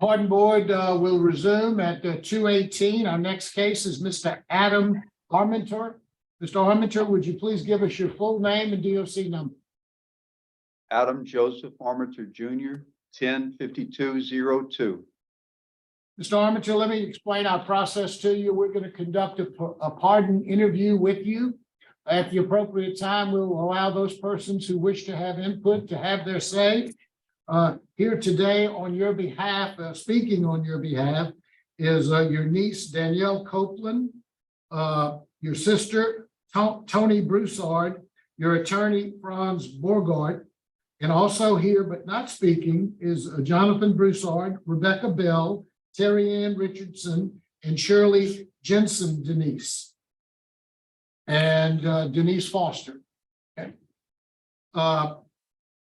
Pardon board will resume at 2:18. Our next case is Mr. Adam Armentor. Mr. Armentor, would you please give us your full name and DOC number? Adam Joseph Armentor Jr., 105202. Mr. Armentor, let me explain our process to you. We're going to conduct a pardon interview with you. At the appropriate time, we'll allow those persons who wish to have input to have their say. Here today on your behalf, speaking on your behalf, is your niece, Danielle Copeland, your sister, Tony Broussard, your attorney, Franz Borgard, and also here, but not speaking, is Jonathan Broussard, Rebecca Bell, Terry Ann Richardson, and Shirley Jensen Denise, and Denise Foster. Okay.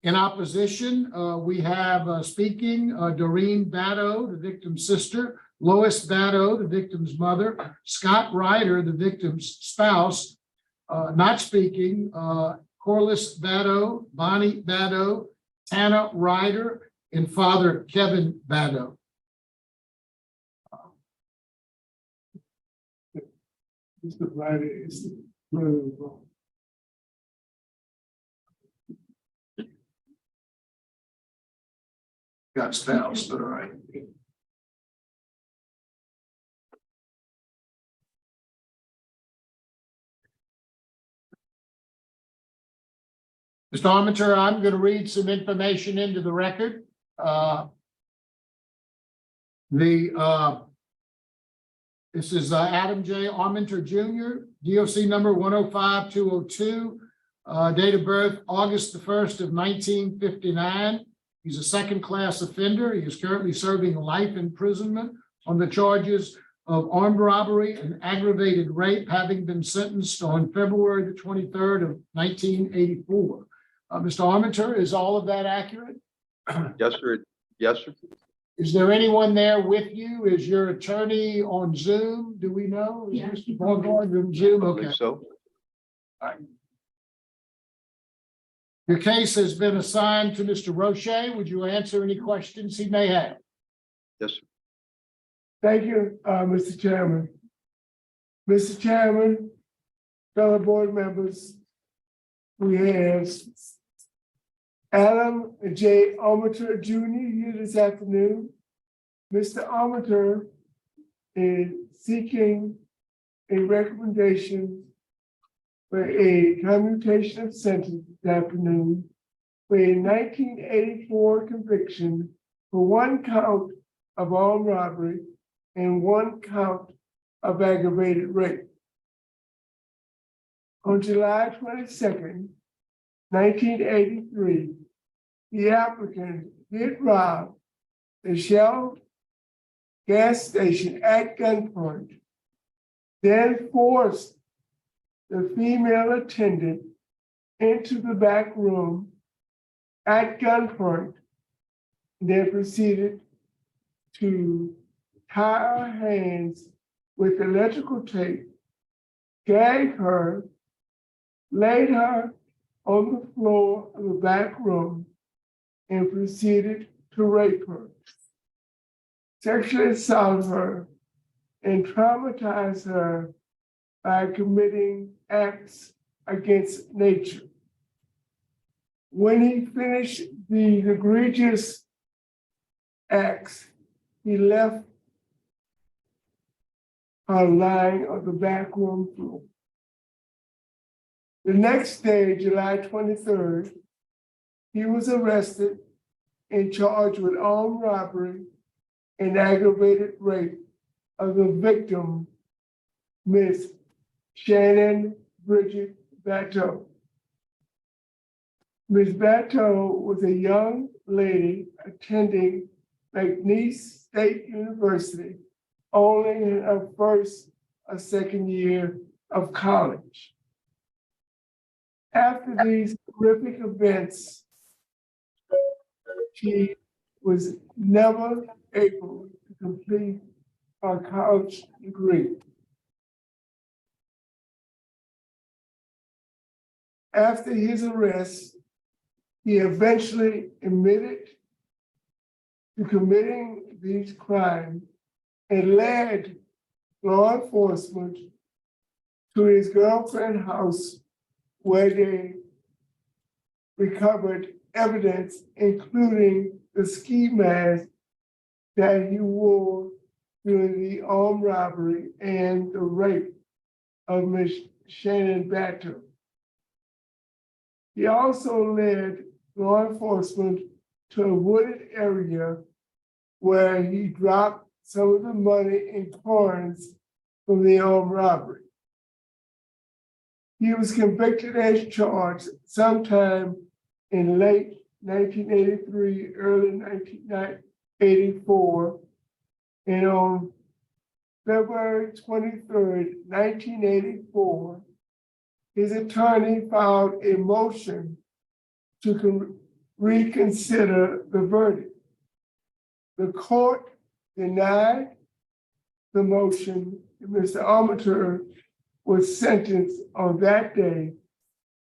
In opposition, we have speaking Doreen Batto, the victim's sister, Lois Batto, the victim's mother, Scott Ryder, the victim's spouse, not speaking, Corliss Batto, Bonnie Batto, Tana Ryder, and Father Kevin Batto. Mr. Ryder is the brother-in-law. Got spouse, but all right. Mr. Armentor, I'm going to read some information into the record. This is Adam J. Armentor Jr., DOC number 105202, date of birth August the 1st of 1959. He's a second-class offender. He is currently serving life imprisonment on the charges of armed robbery and aggravated rape, having been sentenced on February the 23rd of 1984. Mr. Armentor, is all of that accurate? Yes, sir. Yes, sir. Is there anyone there with you? Is your attorney on Zoom? Do we know? Is Mr. Borgard on Zoom? I Okay. believe so. Your case has been assigned to Mr. Roche. Would you answer any questions he may have? Yes, sir. Thank you, Mr. Chairman. Mr. Chairman, fellow board members, we have Adam J. Armentor Jr. here this afternoon. Mr. Armentor is seeking a recommendation for a commutation of sentence this afternoon for a 1984 conviction for one count of armed robbery and one count of aggravated rape. On July 22nd, 1983, the applicant did rob the Shell gas station at gunpoint, then forced the female attendant into the back room at gunpoint, then proceeded to tie her hands with electrical tape, gag her, laid her on the floor of the back room, and proceeded to rape her, sexually assault her, and traumatize her by committing acts against nature. When he finished these egregious acts, he left her lying on the back room floor. The next day, July 23rd, he was arrested and charged with armed robbery and aggravated rape of the victim, Miss Shannon Bridget Batto. Ms. Batto was a young lady attending McNeese State University, only in her first or second year of college. After these horrific events, she was never able to complete her college degree. After his arrest, he eventually admitted to committing these crimes and led law enforcement to his girlfriend's house where they recovered evidence, including the ski mask that he wore during the armed robbery and the rape of Miss Shannon Battle. He also led law enforcement to a wooded area where he dropped some of the money in coins from the armed robbery. He was convicted as charged sometime in late 1983, early 1984, and on February 23rd, 1984, his attorney filed a motion to reconsider the verdict. The court denied the motion, and Mr. Armentor was sentenced on that day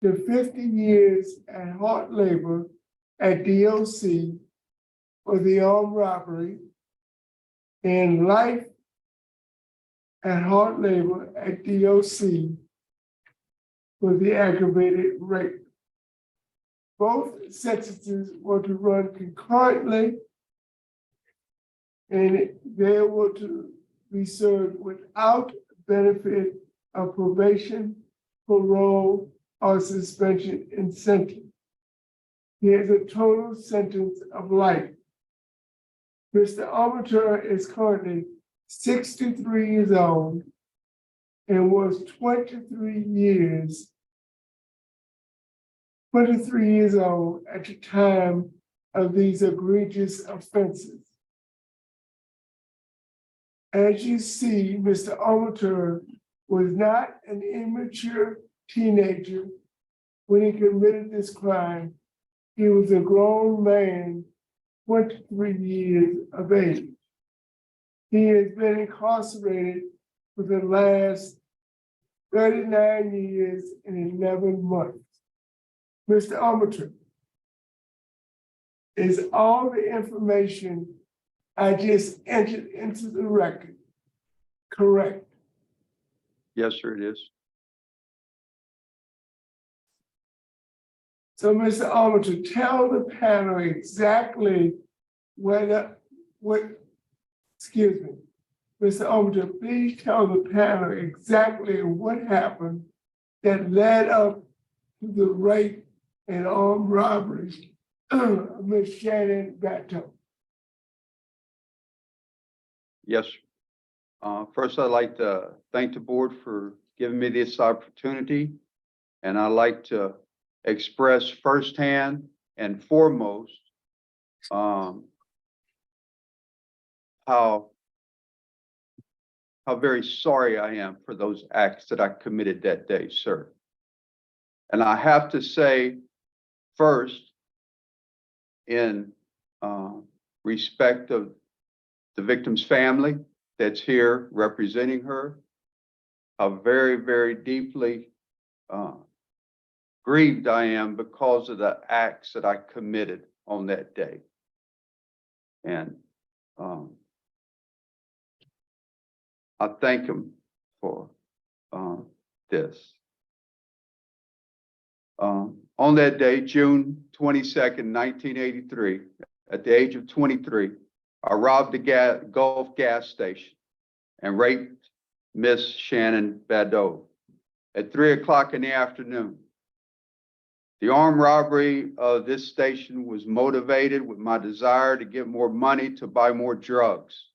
to 50 years at hard labor at DOC for the armed robbery and life at hard labor at DOC for the aggravated rape. Both sentences were to run concurrently, and they were to be served without benefit of probation, parole, or suspension and sentence. He has a total sentence of life. Mr. Armentor is currently 63 years old and was 23 years old at the time of these egregious offenses. As you see, Mr. Armentor was not an immature teenager when he committed this crime. He was a grown man, 23 years of age. He has been incarcerated for the last 39 years and 11 months. Mr. Armentor, is all the information I just entered into the record correct? Yes, sir, it is. So, Mr. Armentor, tell the panel exactly excuse me. Mr. Armentor, please tell the panel exactly what happened that led up to the rape and armed robbery of Ms. Shannon Battle. Yes, sir. First, I'd like to thank the board for giving me this opportunity. And I'd like to express firsthand and foremost how very sorry I am for those acts that I committed that day, sir. And I have to say first, in respect of the victim's family that's here representing her, how very, very deeply grieved I am because of the acts that I committed on that day. And I thank him for this. On that day, June 22nd, 1983, at the age of 23, I robbed a Gulf gas station and raped Miss Shannon Battle at 3 o'clock in the afternoon. The armed robbery of this station was motivated with my desire to get more money to buy more drugs.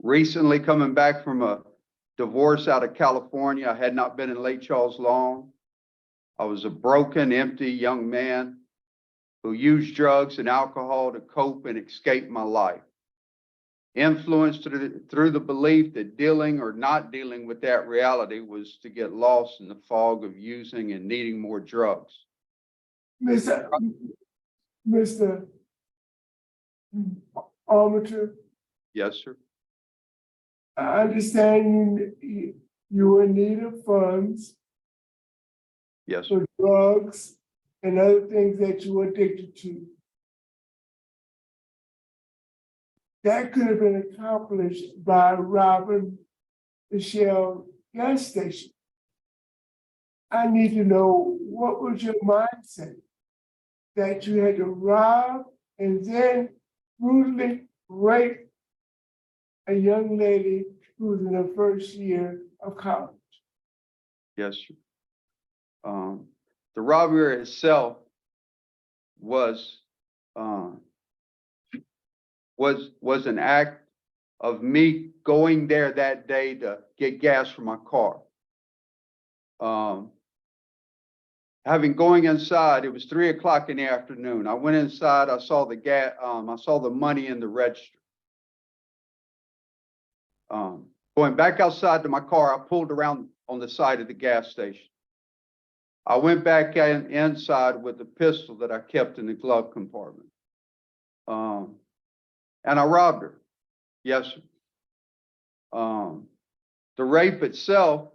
Recently coming back from a divorce out of California, I had not been in Lake Charles long. I was a broken, empty young man who used drugs and alcohol to cope and escape my life. Influenced through the belief that dealing or not dealing with that reality was to get lost in the fog of using and needing more drugs. Mr. Armentor, Yes, sir. I understand you were in need of funds Yes, sir. for drugs and other things that you were addicted to. that could have been accomplished by robbing the Shell gas station. I need to know, what was your mindset that you had to rob and then brutally rape a young lady who was in her first year of college? Yes, sir. The robbery itself was an act of me going there that day to get gas for my car. Having going inside, it was 3 o'clock in the afternoon. I went inside, I saw the I saw the money in the register. Going back outside to my car, I pulled around on the side of the gas station. I went back inside with a pistol that I kept in the glove compartment. And I robbed her. Yes, sir. The rape itself,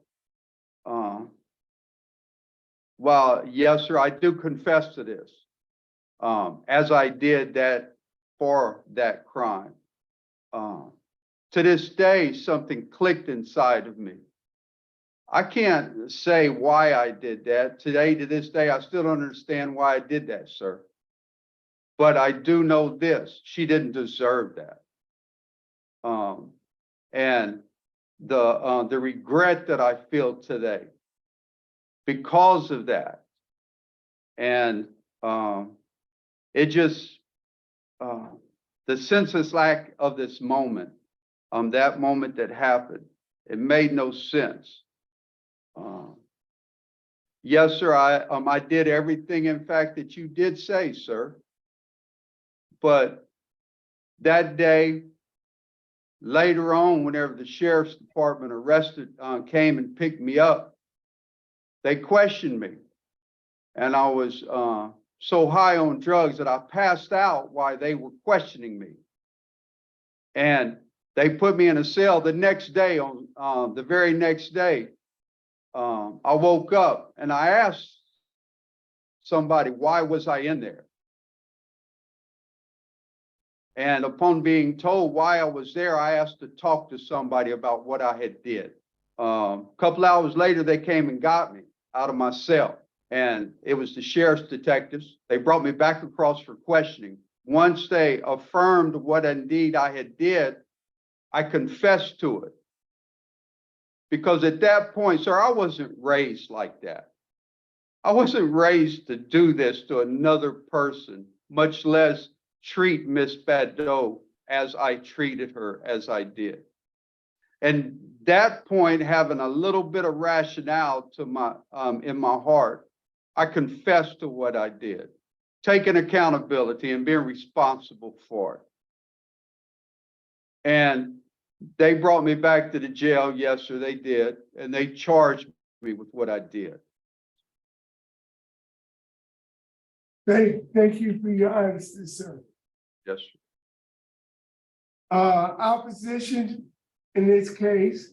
well, yes, sir, I do confess to this, as I did that for that crime. To this day, something clicked inside of me. I can't say why I did that. To this day, I still don't understand why I did that, sir. But I do know this: she didn't deserve that. And the regret that I feel today because of that, and it just the senseless lack of this moment, that moment that happened, it made no sense. Yes, sir, I did everything, in fact, that you did say, sir. But that day, later on, whenever the sheriff's department came and picked me up, they questioned me. And I was so high on drugs that I passed out while they were questioning me. And they put me in a cell the next day, the very next day. I woke up and I asked somebody, why was I in there? And upon being told why I was there, I asked to talk to somebody about what I had did. A couple hours later, they came and got me out of my cell. And it was the sheriff's detectives. They brought me back across for questioning. Once they affirmed what indeed I had did, I confessed to it. Because at that point, sir, I wasn't raised like that. I wasn't raised to do this to another person, much less treat Miss Badeau as I treated her as I did. And that point, having a little bit of rationale to in my heart, I confessed to what I did, taking accountability and being responsible for it. And they brought me back to the jail. Yes, sir, they did. And they charged me with what I did. Thank you for your honesty, sir. Yes, sir. Our position in this case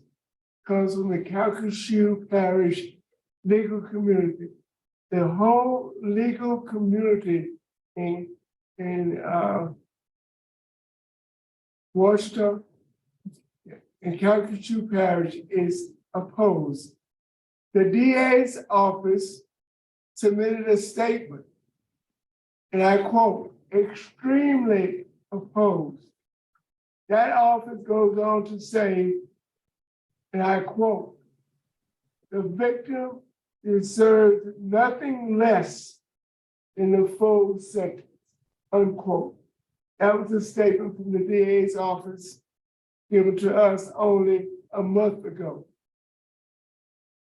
comes from the Calcasieu Parish legal community. The whole legal community in Washington and Calcasieu Parish is opposed. The DA's office submitted a statement, and I quote, extremely opposed. That office goes on to say, and I quote, the victim deserves nothing less than the full sentence, unquote. That was a statement from the DA's office given to us only a month ago.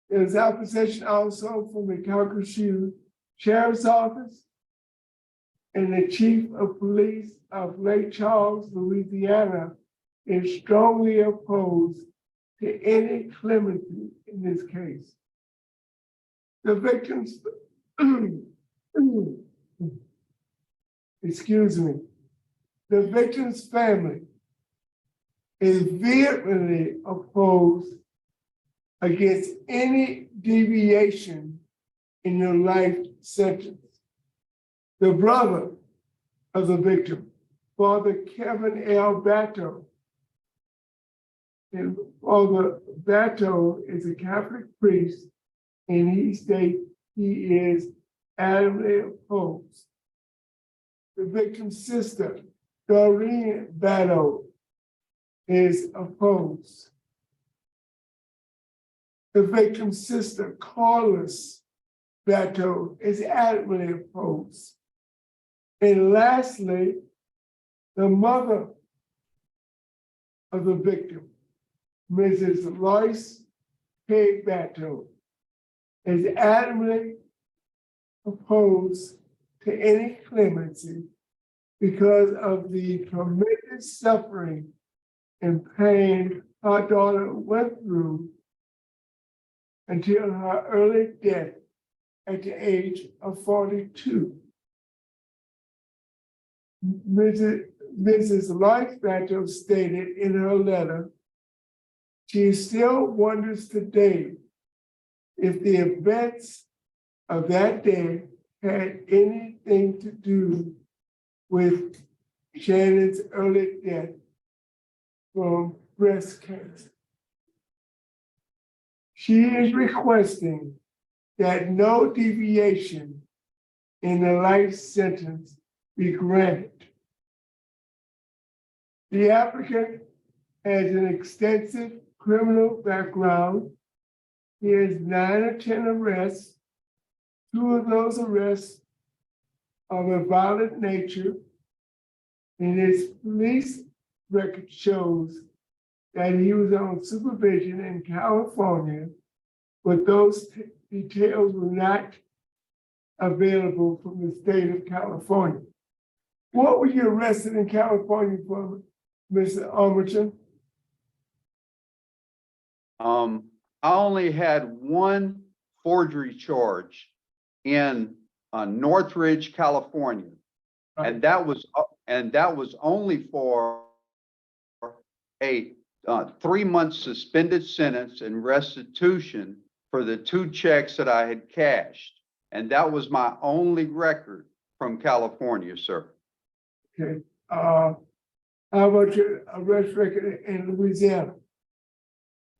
There's opposition also from the Calcasieu Sheriff's Office and the Chief of Police of Lake Charles, Louisiana, is strongly opposed to any clemency in this case. The victims, excuse me, the victim's family is vehemently opposed against any deviation in your life sentence. The brother of the victim Father Kevin L. Batto. And Father Batto is a Catholic priest, and he states he is adamantly opposed. The victim's sister, Doreen Batto, is opposed. The victim's sister, Carlos Batto, is adamantly opposed. And lastly, the mother of the victim, Mrs. Lois K. Batto, is adamantly opposed to any clemency because of the tremendous suffering and pain her daughter went through until her early death at the age of 42. Mrs. Lois Batto stated in her letter, she still wonders today if the events of that day had anything to do with Shannon's early death from breast cancer. She is requesting that no deviation in the life sentence be granted. The applicant has an extensive criminal background. He has 9 or 10 arrests. 2 of those arrests are of a violent nature, and his police record shows that he was on supervision in California, but those details were not available from the state of California. What were you arrested in California for, Mr. Armentor? I only had one forgery charge in Northridge, California. And that was only for a 3-month suspended sentence and restitution for the 2 checks that I had cashed. And that was my only record from California, sir. Okay. How about your arrest record in Louisiana?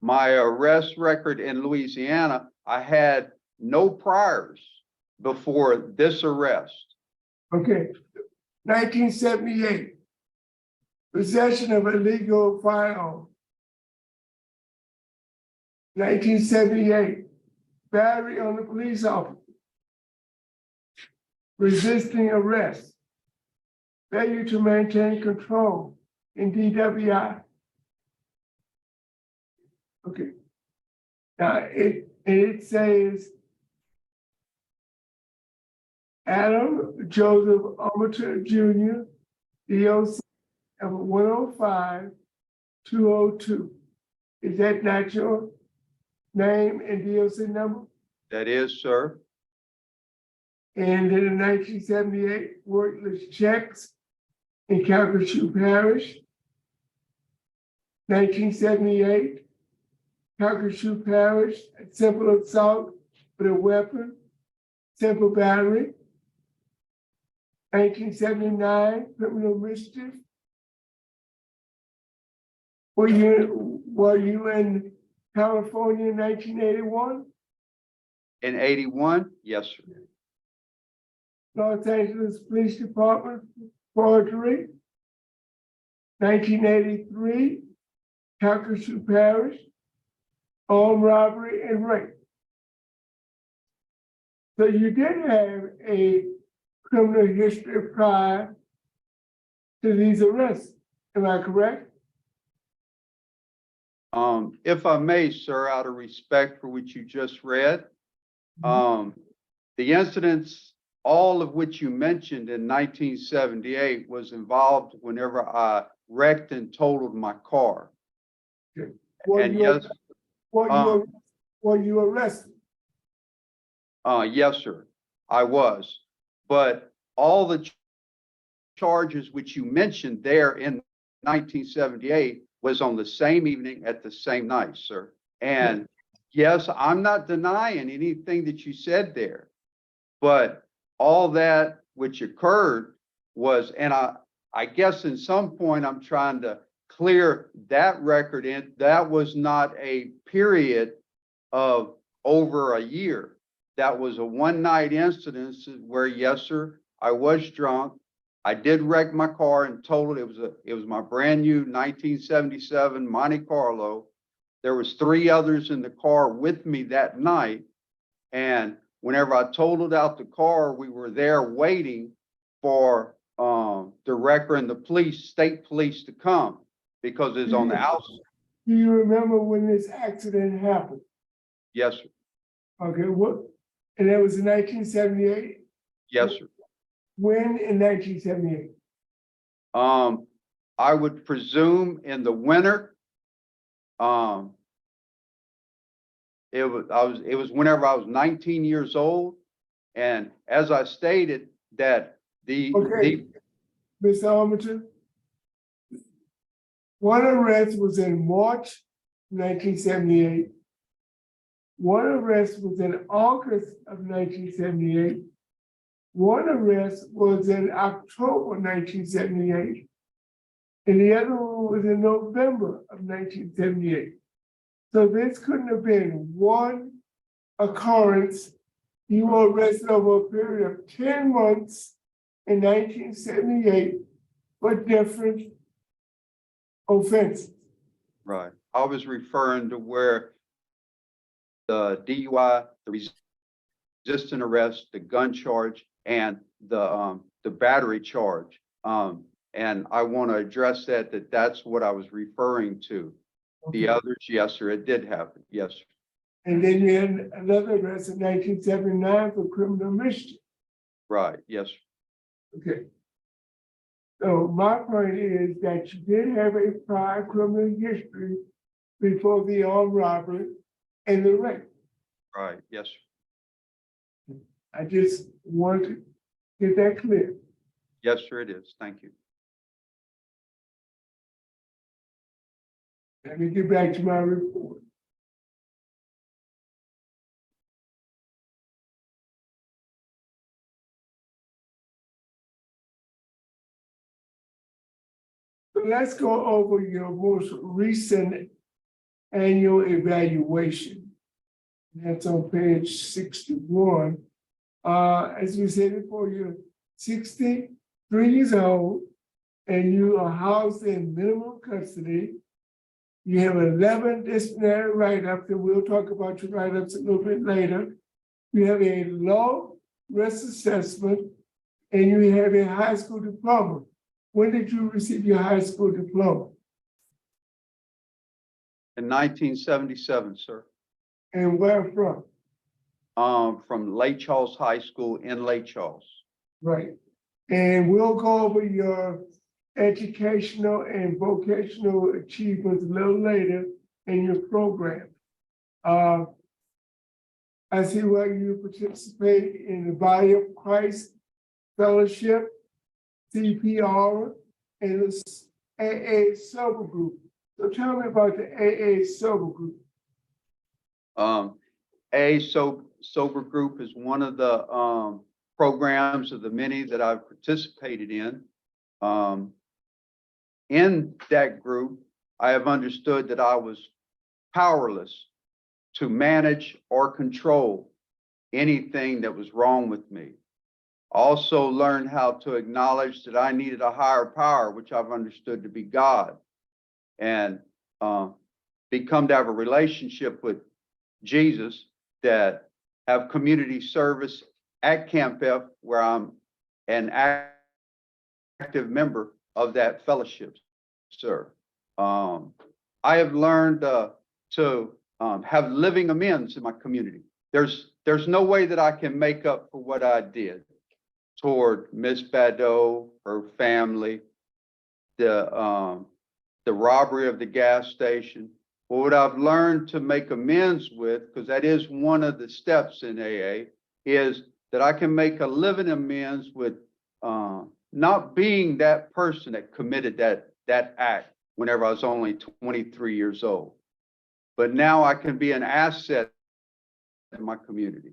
My arrest record in Louisiana, I had no priors before this arrest. Okay. 1978. Possession of illegal firearm. 1978. Battery on the police officer. Resisting arrest. Failure to maintain control in DWI. Okay. Now it says Adam Joseph Armentor Jr., DOC of 105-202. Is that not your name and DOC number? That is, sir. And in 1978, worthless checks in Calcasieu Parish. 1978, Calcasieu Parish, simple assault with a weapon, simple battery. 1979, criminal mischief. Were you in California in 1981? In 81, yes, sir. Los Angeles Police Department, forgery. 1983, Calcasieu Parish, armed robbery and rape. So you did have a criminal history prior to these arrests, am I correct? If I may, sir, out of respect for what you just read, the incidents, all of which you mentioned in 1978 was involved whenever I wrecked and totaled my car. Were you arrested? Yes, sir, I was. But all the charges which you mentioned there in 1978 was on the same evening at the same night, sir. And yes, I'm not denying anything that you said there, but all that which occurred was, and I guess in some point, I'm trying to clear that record in. That was not a period of over a year. That was a one-night incident where, yes, sir, I was drunk. I did wreck my car and totaled. It was my brand new 1977 Monte Carlo. There was 3 others in the car with me that night. And whenever I totaled out the car, we were there waiting for the wrecker and the police, state police, to come because it's on the outside. Do you remember when this accident happened? Yes, sir. Okay, and that was in 1978? Yes, sir. When in 1978? I would presume in the winter. It was whenever I was 19 years old. And as I stated that Okay, Mr. Armentor, one arrest was in March 1978. One arrest was in August of 1978. One arrest was in October 1978. And the other one was in November of 1978. So this couldn't have been one occurrence. You were arrested over a period of 10 months in 1978 for different offenses. Right. I was referring to where the DUI, the resistant arrest, the gun charge, and the battery charge. And I want to address that's what I was referring to. Okay. The others, yes, sir, it did happen. Yes, sir. And then you had another arrest in 1979 for criminal mischief. Right. Yes, sir. Okay. So my point is that you did have a prior criminal history before the armed robbery and the rape. Right. Yes, sir. I just want to get that clear. Yes, sir, it is. Thank you. Let me get back to my report. But let's go over your most recent annual evaluation. That's on page 61. As we said before, you're 63 years old and you are housed in minimum custody. You have 11 disciplinary write-ups, and we'll talk about your write-ups a little bit later. You have a low risk assessment, and you have a high school diploma. When did you receive your high school diploma? In 1977, sir. And where from? From Lake Charles High School in Lake Charles. Right. And we'll go over your educational and vocational achievements a little later in your program. I see where you participate in the Body of Christ Fellowship, CPR, and the AA Sober Group. So tell me about the AA Sober Group. Sober Group is one of the programs of the many that I've participated in. In that group, I have understood that I was powerless to manage or control anything that was wrong with me. Also learned how to acknowledge that I needed a higher power, which I've understood to be God, and become to have a relationship with Jesus, that have community service at Camp F, where I'm an active member of that fellowship, sir. I have learned to have living amends in my community. There's no way that I can make up for what I did toward Miss Badeau, her family, the robbery of the gas station. But what I've learned to make amends with, because that is one of the steps in AA, is that I can make a living amends with not being that person that committed that act whenever I was only 23 years old. But now I can be an asset in my community.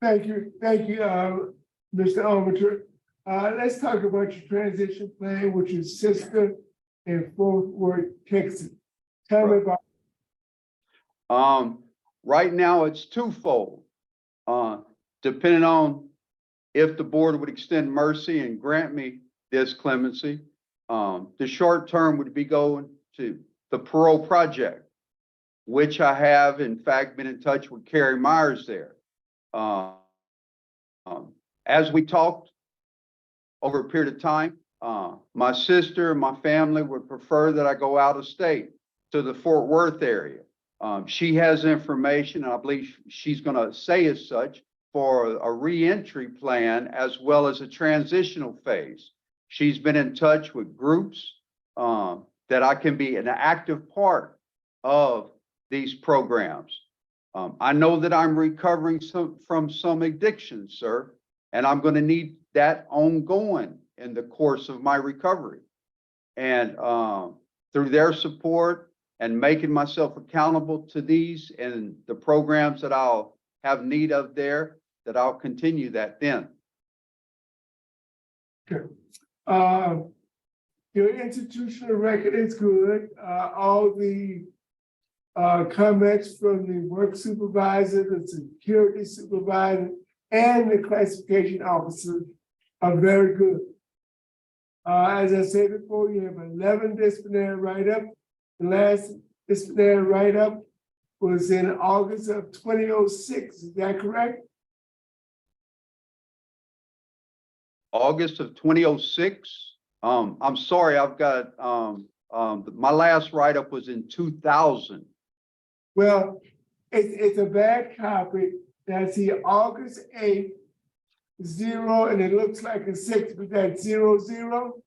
Thank you, Mr. Armentor. Let's talk about your transition plan, which is sister in Fort Worth, Texas. Tell me about. Right now it's twofold. Depending on if the board would extend mercy and grant me this clemency, the short term would be going to the parole project, which I have in fact been in touch with Carrie Myers there. As we talked over a period of time, my sister and my family would prefer that I go out of state to the Fort Worth area. She has information, and I believe she's going to say as such, for a reentry plan as well as a transitional phase. She's been in touch with groups that I can be an active part of these programs. I know that I'm recovering from some addictions, sir, and I'm going to need that ongoing in the course of my recovery. And through their support and making myself accountable to these and the programs that I'll have need of there, that I'll continue that then. Okay. Your institutional record is good. All the comments from the work supervisor, the security supervisor, and the classification officer are very good. As I said before, you have 11 disciplinary write-up. The last disciplinary write-up was in August of 2006. Is that correct? August of 2006. I'm sorry, I've got my last write-up was in 2000. Well, it's a bad copy. That's here August 8th, 0, and it looks like a 6, but that's 00.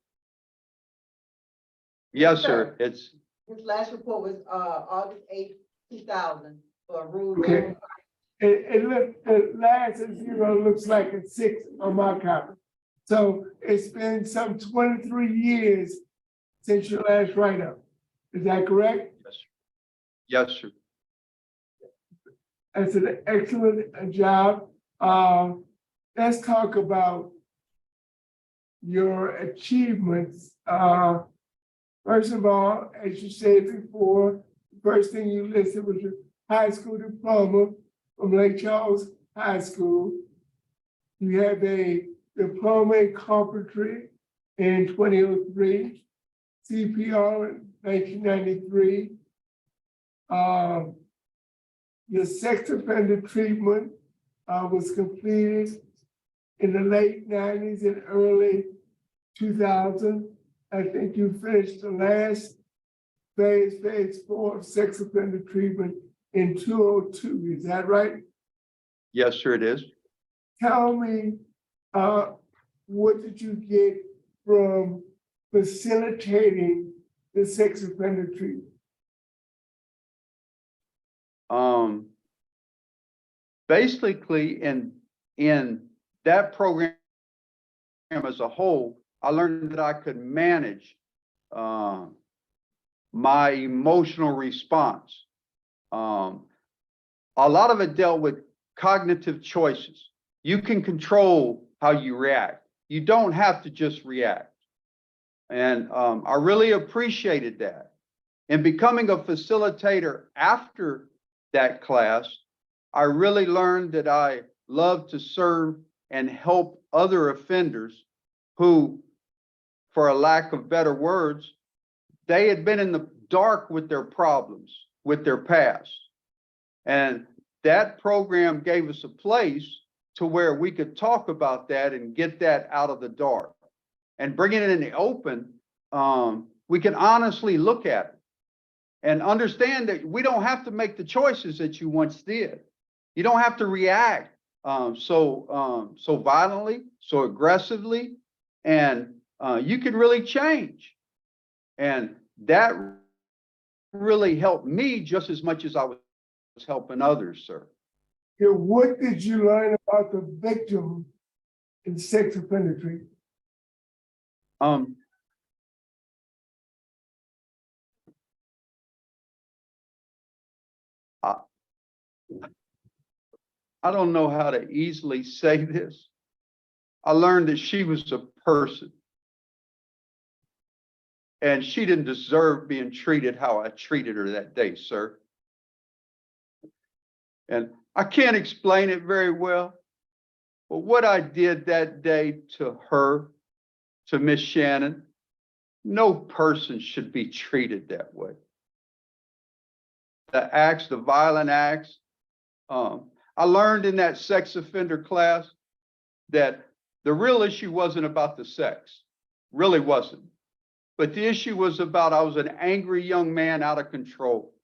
Yes, sir. It's His last report was August 8th, 2000 for rule. Okay. The last 0 looks like a 6 on my copy. So it's been some 23 years since your last write-up. Is that correct? yes, sir. That's an excellent job. Let's talk about your achievements. First of all, as you said before, the first thing you listed was your high school diploma from Lake Charles High School. You have a diploma in carpentry in 2003, CPR in 1993. Your sex offender treatment was completed in the late 90s and early 2000. I think you finished the last phase 4 of sex offender treatment in 2002. Is that right? Yes, sir, it is. Tell me, what did you get from facilitating the sex offender treatment? Basically, in that program as a whole, I learned that I could manage my emotional response. A lot of it dealt with cognitive choices. You can control how you react. You don't have to just react. And I really appreciated that. In becoming a facilitator after that class, I really learned that I love to serve and help other offenders who, for a lack of better words, they had been in the dark with their problems, with their past. And that program gave us a place to where we could talk about that and get that out of the dark. And bringing it in the open, we can honestly look at it and understand that we don't have to make the choices that you once did. You don't have to react so violently, so aggressively, and you can really change. And that really helped me just as much as I was helping others, sir. What did you learn about the victim in sex offender treatment? I don't know how to easily say this. I learned that she was a person. And she didn't deserve being treated how I treated her that day, sir. And I can't explain it very well, but what I did that day to her, to Miss Shannon, no person should be treated that way. The acts, the violent acts, I learned in that sex offender class that the real issue wasn't about the sex, really wasn't. But the issue was about I was an angry young man out of control.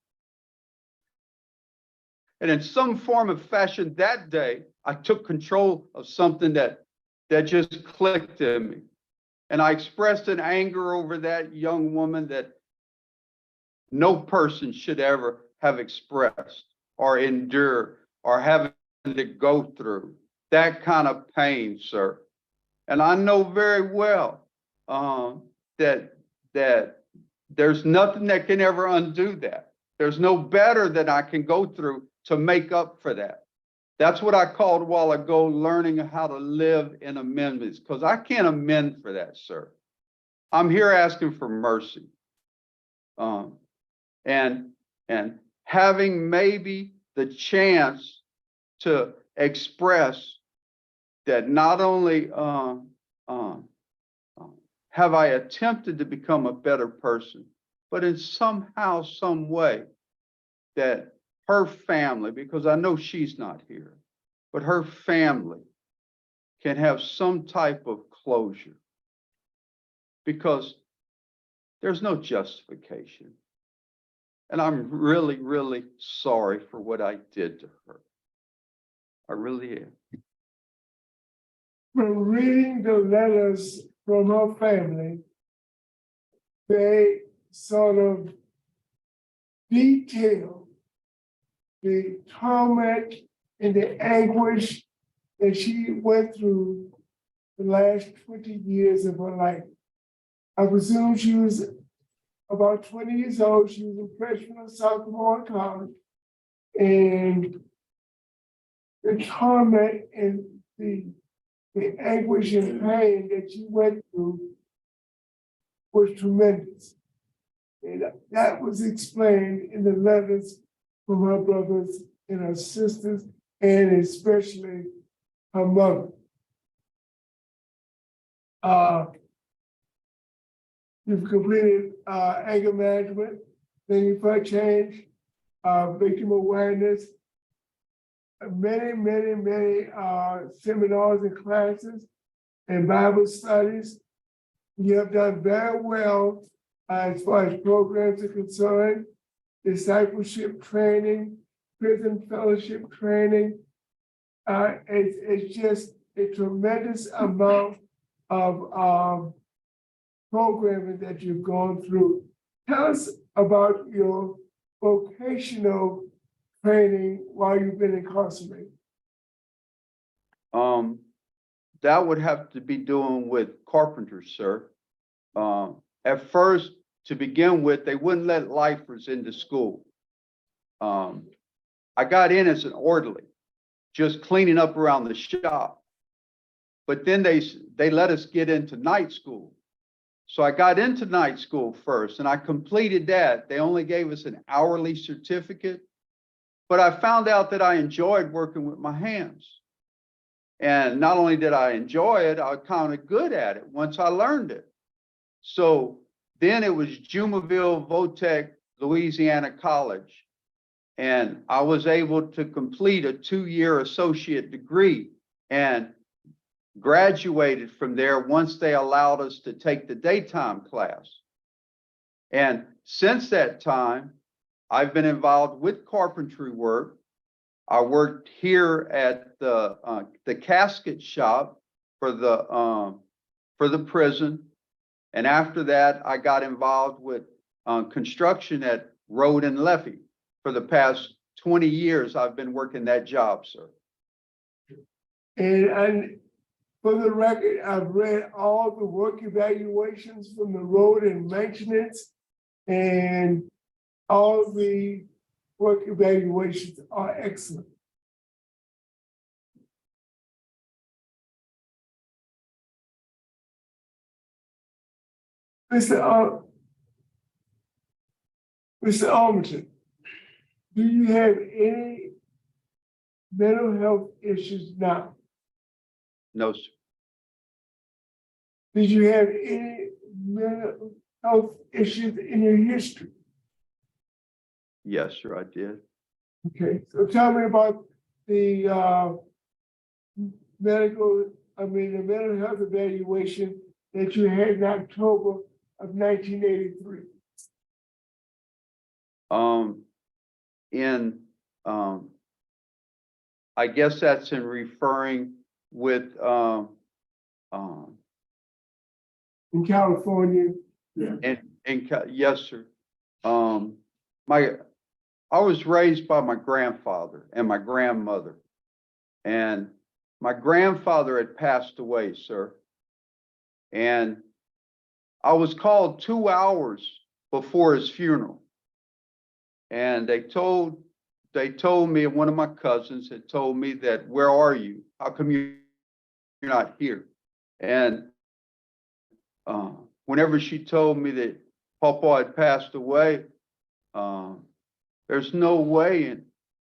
And in some form of fashion that day, I took control of something that just clicked in me. And I expressed an anger over that young woman that no person should ever have expressed or endured or having to go through that kind of pain, sir. And I know very well that there's nothing that can ever undo that. There's no better that I can go through to make up for that. That's what I called a while ago, learning how to live in amendments, because I can't amend for that, sir. I'm here asking for mercy. And having maybe the chance to express that not only have I attempted to become a better person, but in somehow, some way, that her family, because I know she's not here, but her family can have some type of closure. Because there's no justification. And I'm really, really sorry for what I did to her. I really am. From reading the letters from her family, they sort of detail the torment and the anguish that she went through the last 20 years of her life. I presume she was about 20 years old. She was a freshman or sophomore in college. And the torment and the anguish and pain that she went through was tremendous. And that was explained in the letters from her brothers and her sisters, and especially her mother. You've completed anger management, thinking for a change, victim awareness, many seminars and classes and Bible studies. You have done very well as far as programs are concerned, discipleship training, prison fellowship training. It's just a tremendous amount of programming that you've gone through. Tell us about your vocational training while you've been incarcerated. That would have to be doing with carpenters, sir. At first, to begin with, they wouldn't let lifers into school. I got in as an orderly, just cleaning up around the shop. But then they let us get into night school. So I got into night school first, and I completed that. They only gave us an hourly certificate, but I found out that I enjoyed working with my hands. And not only did I enjoy it, I was kind of good at it once I learned it. So then it was Jumaville Votech, Louisiana College. And I was able to complete a 2-year associate degree and graduated from there once they allowed us to take the daytime class. And since that time, I've been involved with carpentry work. I worked here at the casket shop for the prison. And after that, I got involved with construction at Road and Leffie. For the past 20 years, I've been working that job, sir. And for the record, I've read all the work evaluations from the road and maintenance, and all the work evaluations are excellent. Mr. Armentor, do you have any mental health issues now? No, sir. Did you have any mental health issues in your history? Yes, sir, I did. Okay, so tell me about the the mental health evaluation that you had in October of 1983. I guess that's in referring with, In California. yes, sir. I was raised by my grandfather and my grandmother. And my grandfather had passed away, sir. And I was called 2 hours before his funeral. And they told me, one of my cousins had told me that, where are you? How come you're not here? And whenever she told me that Papa had passed away, there's no way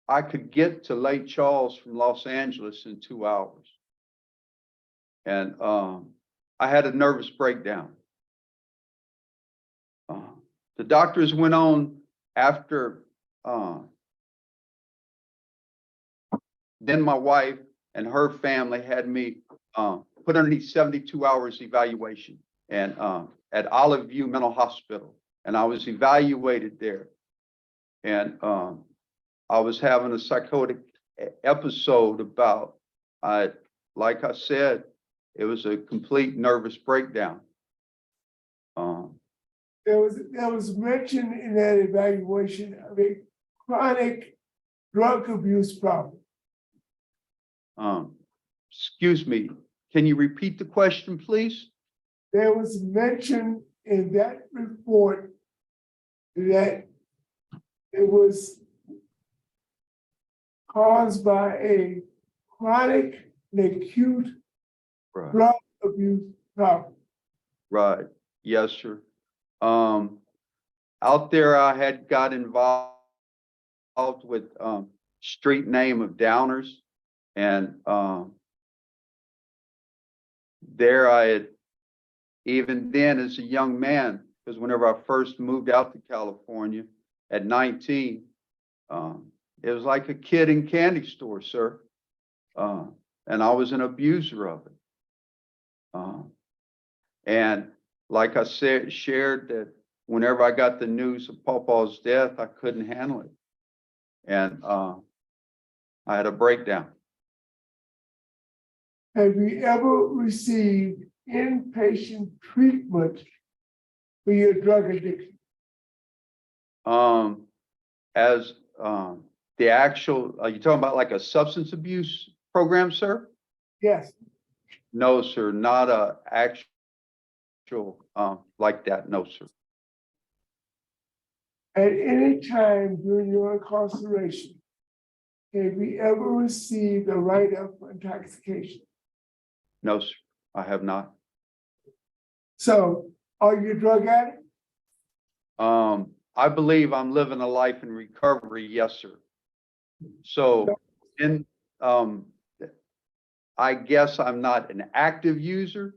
I could get to Lake Charles from Los Angeles in 2 hours. And I had a nervous breakdown. The doctors went on after, then my wife and her family had me put underneath 72 hours evaluation and at Olive View Mental Hospital. And I was evaluated there. And I was having a psychotic episode about, like I said, it was a complete nervous breakdown. There was mention in that evaluation of a chronic drug abuse problem. Excuse me, can you repeat the question, please? There was mention in that report that it was caused by a chronic and acute Right. drug abuse problem. Right. Yes, sir. Out there, I had got involved with street name of Downers, and there I had, even then as a young man, because whenever I first moved out to California at 19, it was like a kid in candy store, sir. And I was an abuser of it. And like I said, shared that whenever I got the news of Papa's death, I couldn't handle it. And I had a breakdown. Have you ever received inpatient treatment for your drug addiction? As the actual, are you talking about like a substance abuse program, sir? Yes. No, sir, not a actual like that. No, sir. At any time during your incarceration, have you ever received a write-up for intoxication? No, sir, I have not. So, are you a drug addict? I believe I'm living a life in recovery. Yes, sir. So I guess I'm not an active user,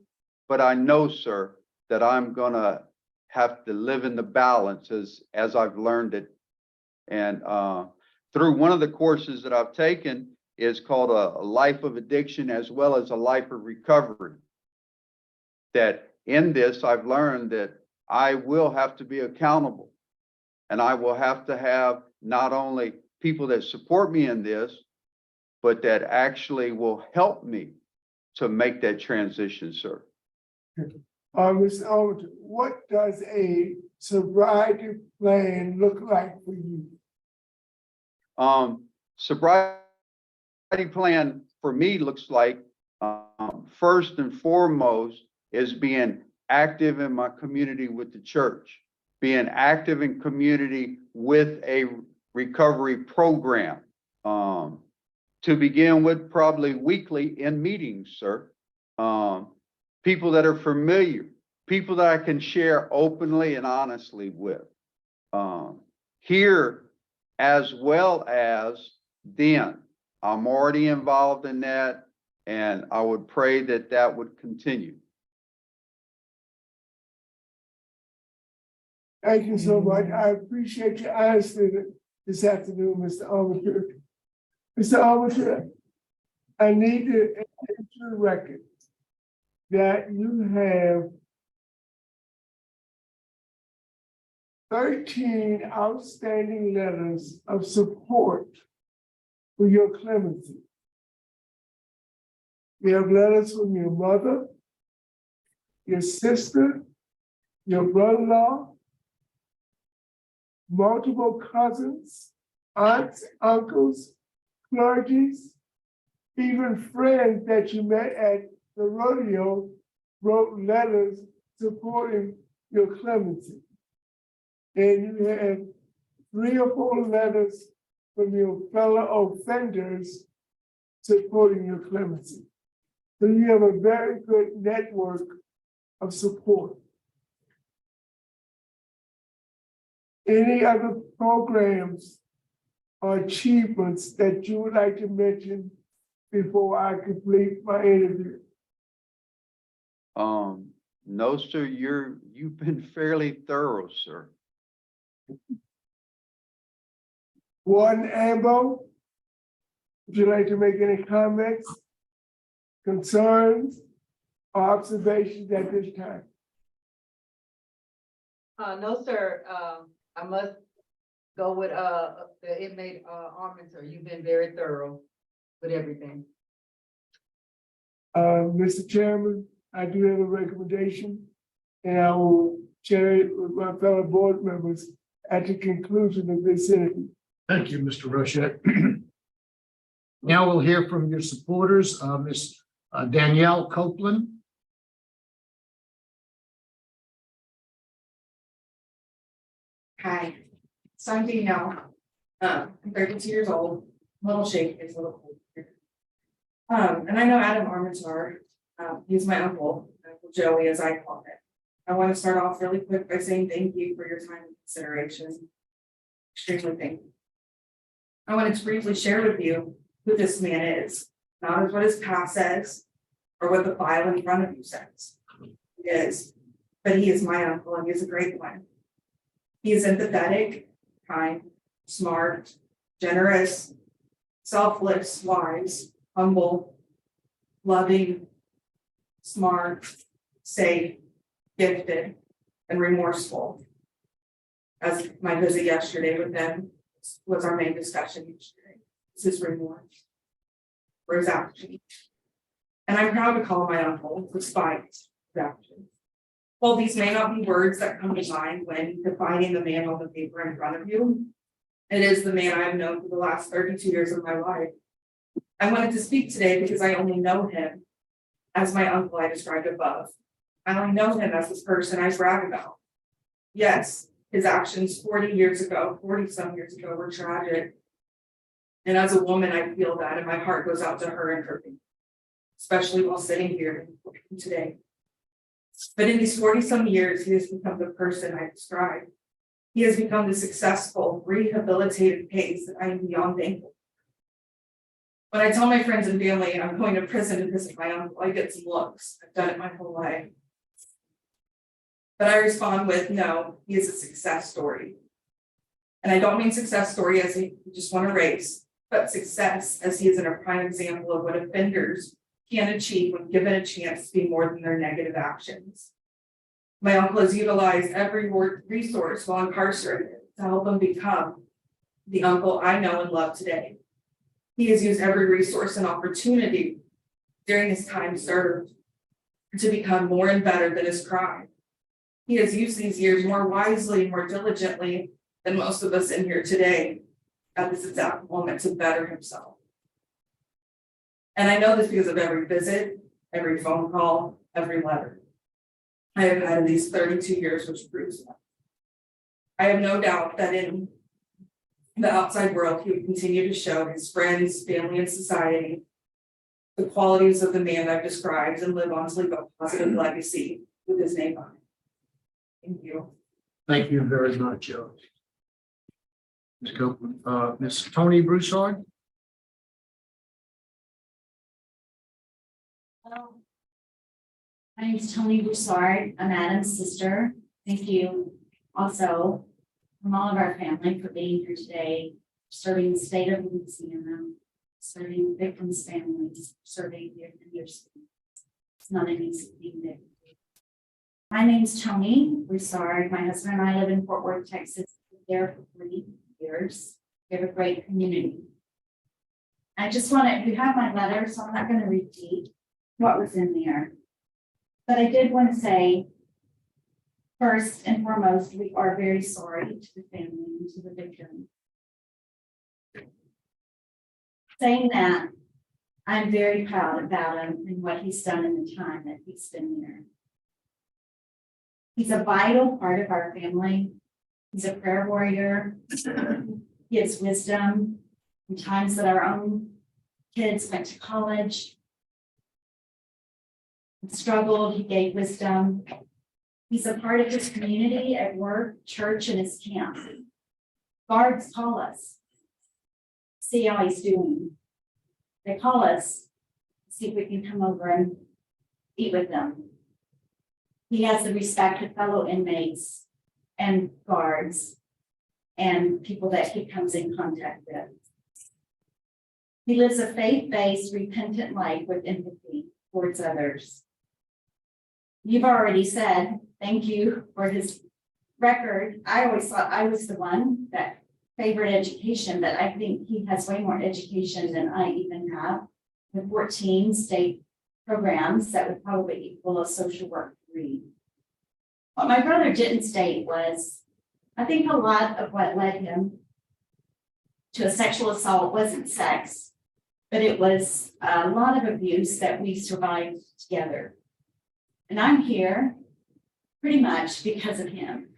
but I know, sir, that I'm gonna have to live in the balance as I've learned it. And through one of the courses that I've taken is called a life of addiction as well as a life of recovery. That in this, I've learned that I will have to be accountable, and I will have to have not only people that support me in this, but that actually will help me to make that transition, sir. Mr. Armentor, what does a sobriety plan look like for you? Sobriety plan for me looks like, first and foremost, is being active in my community with the church, being active in community with a recovery program. To begin with, probably weekly in meetings, sir. People that are familiar people that I can share openly and honestly with. Here, as well as then, I'm already involved in that, and I would pray that that would continue. Thank you so much. I appreciate your honesty this afternoon, Mr. Armentor. Mr. Armentor, I need to enter into the record that you have 13 outstanding letters of support for your clemency. You have letters from your mother, your sister, your brother-in-law, multiple cousins, aunts, uncles, clergies, even friends that you met at the rodeo wrote letters supporting your clemency. And you have 3 or 4 letters from your fellow offenders supporting your clemency. So you have a very good network of support. Any other programs or achievements that you would like to mention before I complete my interview? No, sir, you've been fairly thorough, sir. Warden Ambo, would you like to make any comments, concerns, or observations at this time? No, sir. I must go with, the inmate, Armentor. You've been very thorough with everything. Mr. Chairman, I do have a recommendation, and I will share it with my fellow board members at the conclusion of this interview. Thank you, Mr. Rochette. Now we'll hear from your supporters, Ms. Danielle Copeland. Hi, so I'm Danielle. I'm 32 years old, a little shaky, it's a little cold here. And I know Adam Armentor, he's my uncle Joey, as I call it. I want to start off really quick by saying thank you for your time and consideration. Extremely thank you. I wanted to briefly share with you who this man is, not as what his past says or what the file in front of you says. He is, but he is my uncle and he is a great one. He is empathetic, kind, smart, generous, selfless, wise, humble, loving, smart, safe, gifted, and remorseful. As my visit yesterday with them was our main discussion yesterday. It's his remorse for his actions. And I'm proud to call my uncle despite his actions. While these may not be words that come to mind when defining the man on the paper in front of you, it is the man I've known for the last 32 years of my life. I wanted to speak today because I only know him as my uncle I described above. I only know him as this person I brag about. Yes, his actions 40 some years ago were tragic. And as a woman, I feel that and my heart goes out to her and her family, especially while sitting here today. But in these 40 some years, he has become the person I described. He has become the successful, rehabilitated case that I am beyond thankful. When I tell my friends and family I'm going to prison to visit my uncle, I get some looks. I've done it my whole life. But I respond with, no, he is a success story. And I don't mean success story as he just won a race, but success as he is a prime example of what offenders can achieve when given a chance to be more than their negative actions. My uncle has utilized every resource while incarcerated to help him become the uncle I know and love today. He has used every resource and opportunity during his time served to become more and better than his crime. He has used these years more wisely, more diligently than most of us in here today at this exact moment to better himself. And I know this because of every visit, every phone call, every letter I have had in these 32 years, which proves that. I have no doubt that in the outside world, he would continue to show his friends, family, and society the qualities of the man I've described and live on to leave a positive legacy with his name on it. Thank you. Thank you very much, Ms. Copeland. Ms. Tony Broussard? Hello. My name is Tony Broussard. I'm Adam's sister. Thank you also from all of our family for being here today, serving the state of Louisiana, serving victims' families, serving the offenders. It's not an easy thing to do. My name is Tony Broussard. My husband and I live in Fort Worth, Texas. We've been there for 40 years. We have a great community. I just want to, you have my letter, so I'm not going to repeat what was in there. But I did want to say, first and foremost, we are very sorry to the family and to the victim. Saying that, I'm very proud about him and what he's done in the time that he's been there. He's a vital part of our family. He's a prayer warrior. He gives wisdom in times that our own kids went to college, struggled, he gave wisdom. He's a part of his community at work, church, and his camp. Guards call us, see how he's doing. They call us, see if we can come over and eat with them. He has the respect of fellow inmates and guards and people that he comes in contact with. He lives a faith-based, repentant life with empathy towards others. You've already said, thank you for his record. I always thought I was the one that favored education, but I think he has way more education than I even have, with 14 state programs that would probably equal a social work degree. What my brother didn't state was, I think a lot of what led him to a sexual assault wasn't sex, but it was a lot of abuse that we survived together. And I'm here pretty much because of him,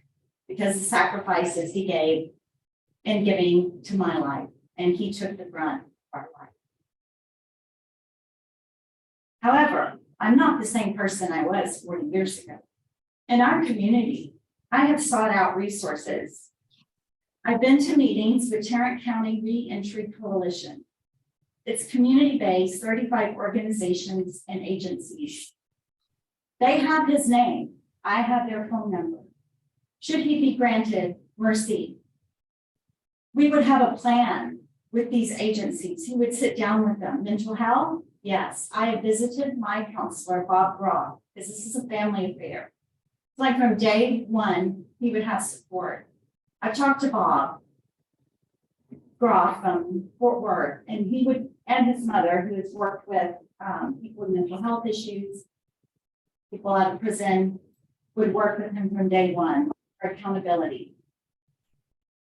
because the sacrifices he gave in giving to my life, and he took the brunt of our life. However, I'm not the same person I was 40 years ago. In our community, I have sought out resources. I've been to meetings with Tarrant County Reentry Coalition. It's community-based, 35 organizations and agencies. They have his name. I have their phone number. Should he be granted mercy, we would have a plan with these agencies. He would sit down with them. Mental health? Yes. I have visited my counselor, Bob Groff, because this is a family affair. It's like from day one, he would have support. I talked to Bob Groff from Fort Worth, and he would, and his mother, who has worked with people with mental health issues, people out of prison, would work with him from day one for accountability.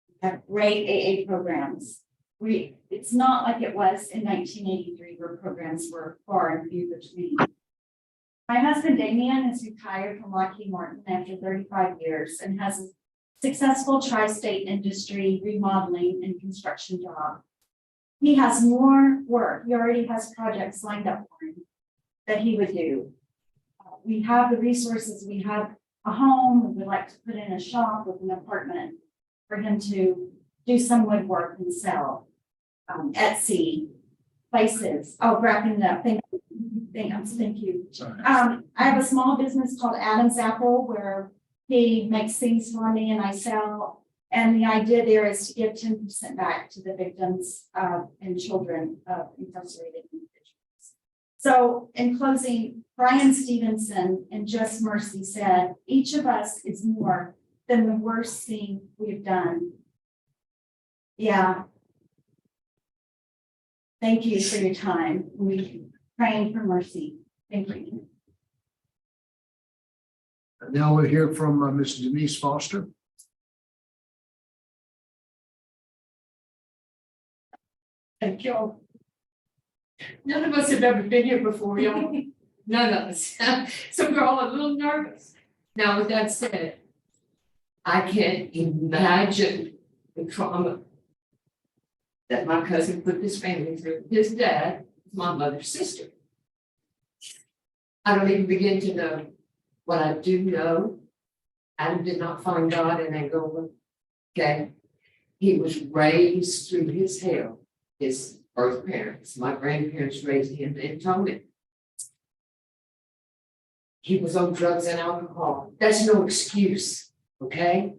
We have great AA programs. It's not like it was in 1983 where programs were far and few between. My husband Damien is retired from Lockheed Martin after 35 years and has a successful tri-state industry remodeling and construction job. He has more work. He already has projects lined up for him that he would do. We have the resources. We have a home. We would like to put in a shop with an apartment for him to do some woodwork and sell. Etsy, places. Oh, wrapping it up. Thank you. Sorry. I have a small business called Adam's Apple where he makes things for me and I sell. And the idea there is to give 10% back to the victims and children of incarcerated individuals. So in closing, Brian Stevenson and Just Mercy said, each of us is more than the worst thing we've done. Yeah. Thank you for your time. We praying for mercy. Thank you. Now we'll hear from Ms. Denise Foster. Thank you. None of us have ever been here before, y'all. None of us. So we're all a little nervous. Now, with that said, I can't imagine the trauma that my cousin put this family through. His dad is my mother's sister. I don't even begin to know What I do know, Adam did not find God in Angola. Okay? He was raised through his hell, his birth parents. My grandparents raised him in Tony. He was on drugs and alcohol. That's no excuse, okay?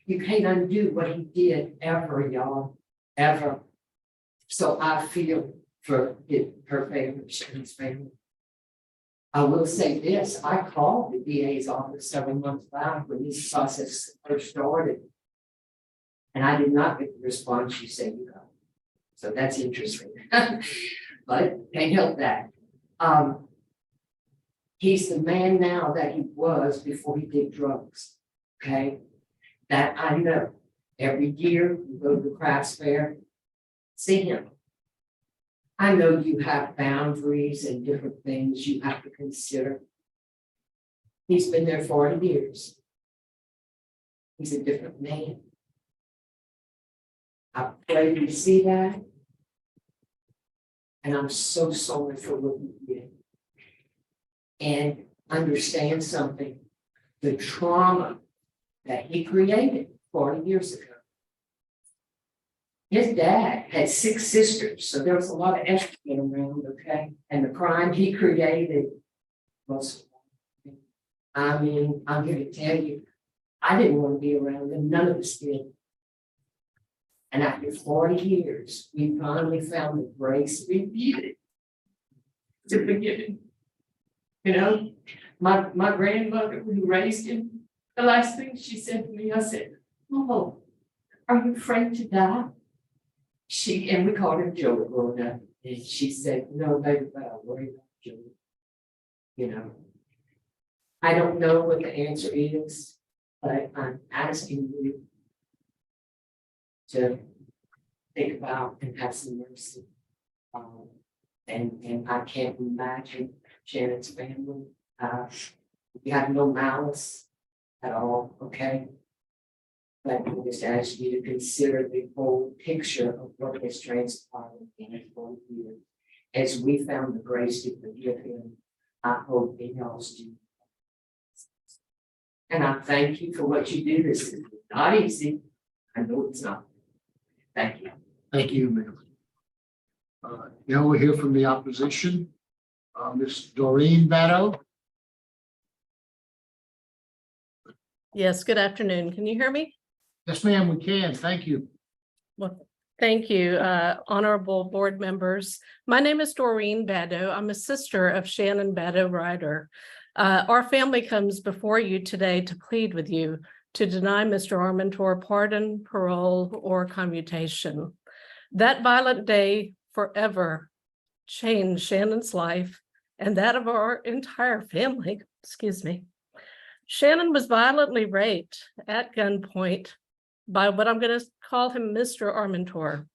You can't undo what he did ever, y'all, ever. So I feel for her family, his family. I will say this, I called the DA's office several months back when this process first started. And I did not get the response you said you got. So that's interesting. But can't help that. He's the man now that he was before he did drugs. Okay? That I know. Every year you go to the crafts fair, see him. I know you have boundaries and different things you have to consider. He's been there 40 years. He's a different man. I pray you see that. And I'm so sorry for what you did. And understand something, the trauma that he created 40 years ago. His dad had 6 sisters, so there was a lot of estrogen around, okay? And the crime he created was, I mean, I'm here to tell you, I didn't want to be around him, none of us did. And after 40 years, we finally found the grace we needed to forgive him. You know, my grandmother who raised him, the last thing she said to me, I said, "Oh, are you afraid to die?" And we called her Joe growing up. And she said, "No, baby, but I worry about Joe." You know, I don't know what the answer is, but I'm asking you to think about and have some mercy. And I can't imagine Shannon's family. We have no malice at all, okay? But I just ask you to consider the whole picture of what has transpired in his 40 years. As we found the grace to forgive him, I hope in y'all's do. And I thank you for what you do. This is not easy. I know it's not. Thank you. Thank you, ma'am. Now we'll hear from the opposition. Ms. Doreen Batto. Yes, good afternoon. Can you hear me? Yes, ma'am, we can. Thank you. Well, thank you, honorable board members. My name is Doreen Batto. I'm a sister of Shannon Batto Ryder. Our family comes before you today to plead with you to deny Mr. Armentor pardon, parole, or commutation. That violent day forever changed Shannon's life and that of our entire family. Excuse me. Shannon was violently raped at gunpoint by what I'm going to call him Mr. Armentor.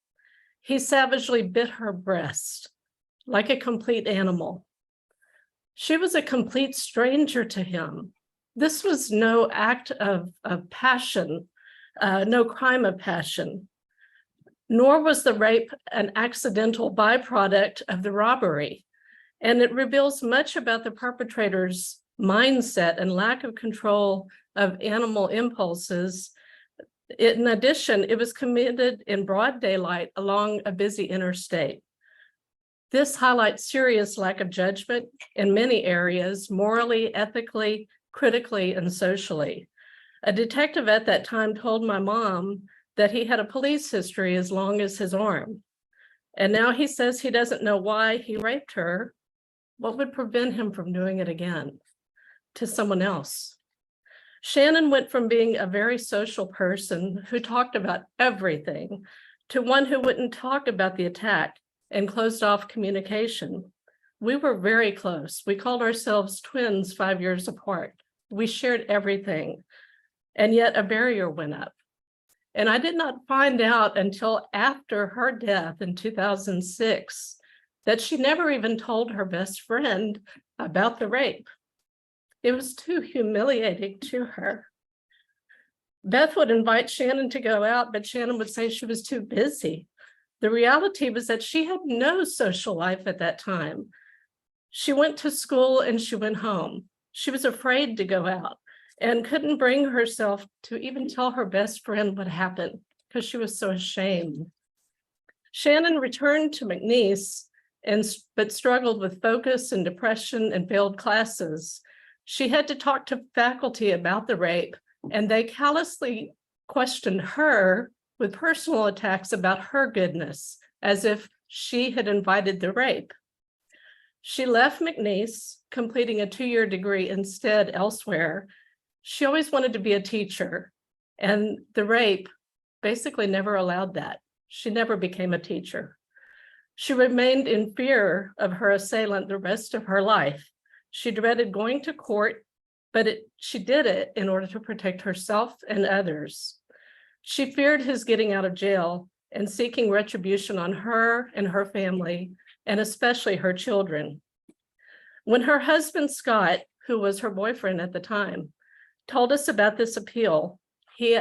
He savagely bit her breast like a complete animal. She was a complete stranger to him. This was no act of passion, no crime of passion, nor was the rape an accidental byproduct of the robbery. And it reveals much about the perpetrator's mindset and lack of control of animal impulses. In addition, it was committed in broad daylight along a busy interstate. This highlights serious lack of judgment in many areas, morally, ethically, critically, and socially. A detective at that time told my mom that he had a police history as long as his arm. And now he says he doesn't know why he raped her. What would prevent him from doing it again to someone else? Shannon went from being a very social person who talked about everything to one who wouldn't talk about the attack and closed off communication. We were very close. We called ourselves twins 5 years apart. We shared everything, and yet a barrier went up. And I did not find out until after her death in 2006 that she never even told her best friend about the rape. It was too humiliating to her. Beth would invite Shannon to go out, but Shannon would say she was too busy. The reality was that she had no social life at that time. She went to school and she went home. She was afraid to go out and couldn't bring herself to even tell her best friend what happened because she was so ashamed. Shannon returned to McNeese but struggled with focus and depression and failed classes. She had to talk to faculty about the rape, and they callously questioned her with personal attacks about her goodness, as if she had invited the rape. She left McNeese, completing a 2-year degree instead elsewhere. She always wanted to be a teacher, and the rape basically never allowed that. She never became a teacher. She remained in fear of her assailant the rest of her life. She dreaded going to court, but she did it in order to protect herself and others. She feared his getting out of jail and seeking retribution on her and her family, and especially her children. When her husband, Scott, who was her boyfriend at the time, told us about this appeal, he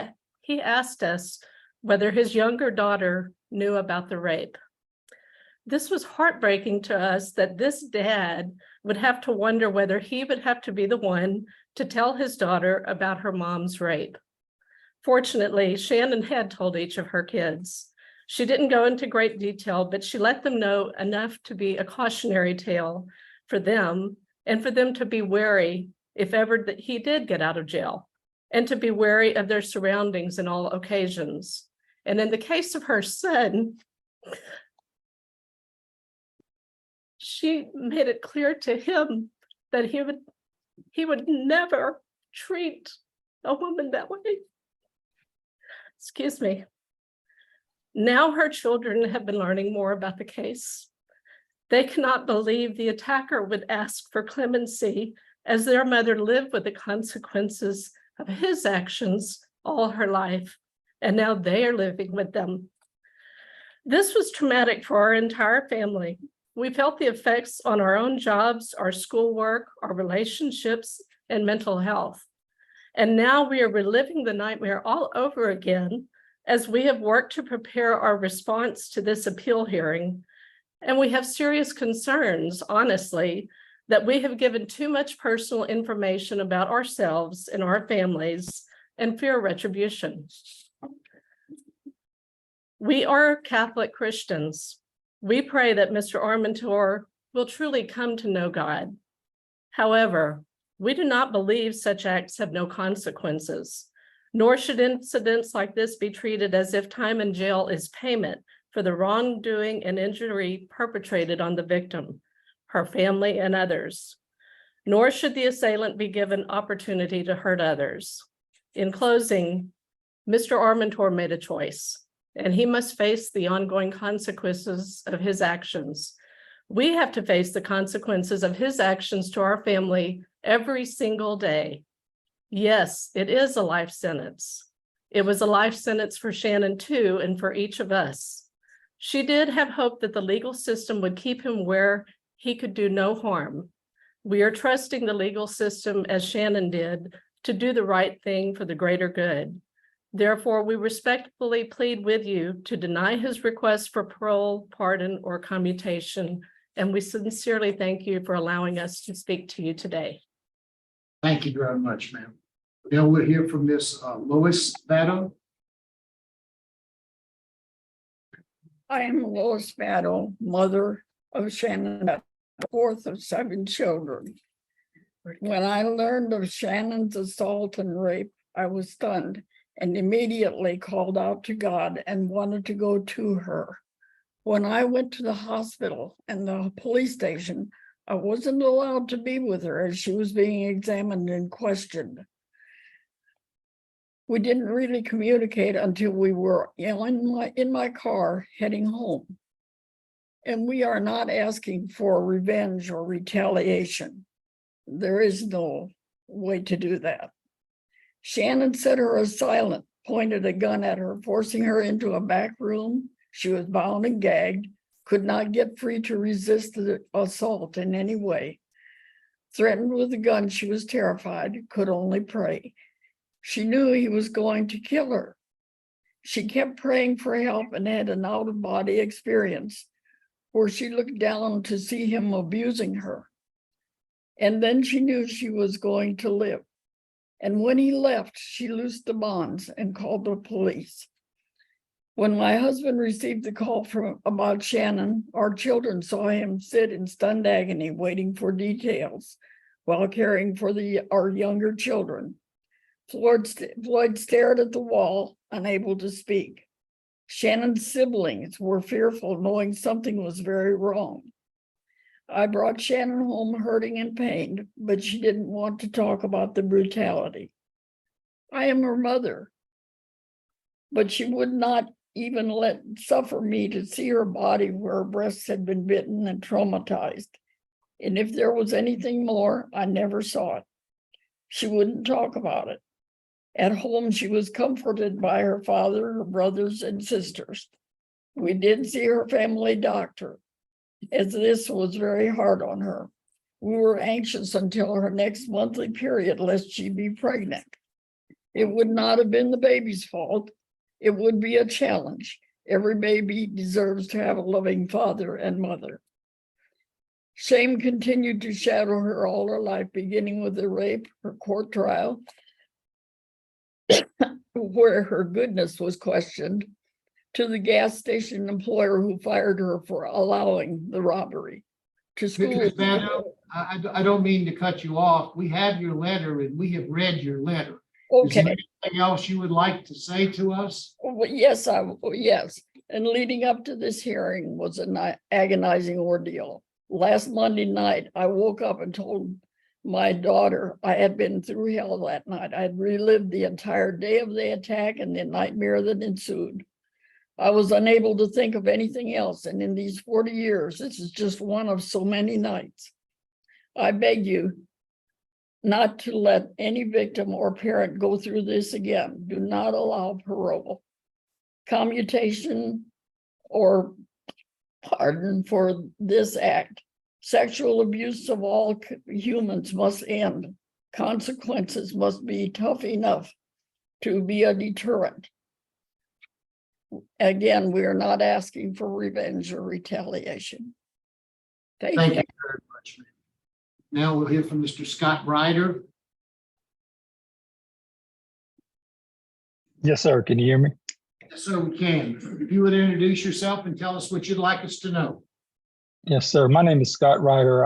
asked us whether his younger daughter knew about the rape. This was heartbreaking to us that this dad would have to wonder whether he would have to be the one to tell his daughter about her mom's rape. Fortunately, Shannon had told each of her kids. She didn't go into great detail, but she let them know enough to be a cautionary tale for them and for them to be wary if ever that he did get out of jail, and to be wary of their surroundings in all occasions. And in the case of her son, she made it clear to him that he would never treat a woman that way. Excuse me. Now her children have been learning more about the case. They cannot believe the attacker would ask for clemency, as their mother lived with the consequences of his actions all her life, and now they are living with them. This was traumatic for our entire family. We felt the effects on our own jobs, our schoolwork, our relationships, and mental health. And now we are reliving the nightmare all over again as we have worked to prepare our response to this appeal hearing. And we have serious concerns, honestly, that we have given too much personal information about ourselves and our families and fear retribution. We are Catholic Christians. We pray that Mr. Armentor will truly come to know God. However, we do not believe such acts have no consequences, nor should incidents like this be treated as if time in jail is payment for the wrongdoing and injury perpetrated on the victim, her family, and others. Nor should the assailant be given opportunity to hurt others. In closing, Mr. Armentor made a choice, and he must face the ongoing consequences of his actions. We have to face the consequences of his actions to our family every single day. Yes, it is a life sentence. It was a life sentence for Shannon too, and for each of us. She did have hope that the legal system would keep him where he could do no harm. We are trusting the legal system, as Shannon did, to do the right thing for the greater good. Therefore, we respectfully plead with you to deny his request for parole, pardon, or commutation, and we sincerely thank you for allowing us to speak to you today. Thank you very much, ma'am. Now we'll hear from Miss Lois Battle. I am Lois Battle, mother of Shannon, fourth of 7 children. When I learned of Shannon's assault and rape, I was stunned and immediately called out to God and wanted to go to her. When I went to the hospital and the police station, I wasn't allowed to be with her as she was being examined and questioned. We didn't really communicate until we were in my car heading home. And we are not asking for revenge or retaliation. There is no way to do that. Shannon said her assailant pointed a gun at her, forcing her into a back room. She was bound and gagged, could not get free to resist the assault in any way. Threatened with a gun, she was terrified, could only pray. She knew he was going to kill her. She kept praying for help and had an out-of-body experience where she looked down to see him abusing her. And then she knew she was going to live. And when he left, she loosed the bonds and called the police. When my husband received the call about Shannon, our children saw him sit in stunned agony, waiting for details while caring for our younger children. Floyd stared at the wall, unable to speak. Shannon's siblings were fearful, knowing something was very wrong. I brought Shannon home hurting and pained, but she didn't want to talk about the brutality. I am her mother, but she would not even suffer me to see her body where her breasts had been bitten and traumatized. And if there was anything more, I never saw it. She wouldn't talk about it. At home, she was comforted by her father, her brothers, and sisters. We did see her family doctor, as this was very hard on her. We were anxious until her next monthly period, lest she be pregnant. It would not have been the baby's fault. It would be a challenge. Every baby deserves to have a loving father and mother. Shame continued to shadow her all her life, beginning with the rape, her court trial, where her goodness was questioned, to the gas station employer who fired her for allowing the robbery, to school. Ms. Bando, I don't mean to cut you off. We have your letter and we have read your letter. Is there Okay, anything else you would like to say to us? well, yes, yes. And leading up to this hearing was an agonizing ordeal. Last Monday night, I woke up and told my daughter I had been through hell that night. I had relived the entire day of the attack and the nightmare that ensued. I was unable to think of anything else. And in these 40 years, this is just one of so many nights. I beg you not to let any victim or parent go through this again. Do not allow parole, commutation, or pardon for this act. Sexual abuse of all humans must end. Consequences must be tough enough to be a deterrent. Again, we are not asking for revenge or retaliation. Thank Thank you. you very much. Ma'am. Now we'll hear from Mr. Scott Ryder. Yes, sir. Can you hear me? Yes, sir, we can. If you would introduce yourself and tell us what you'd like us to know. Yes, sir. My name is Scott Ryder.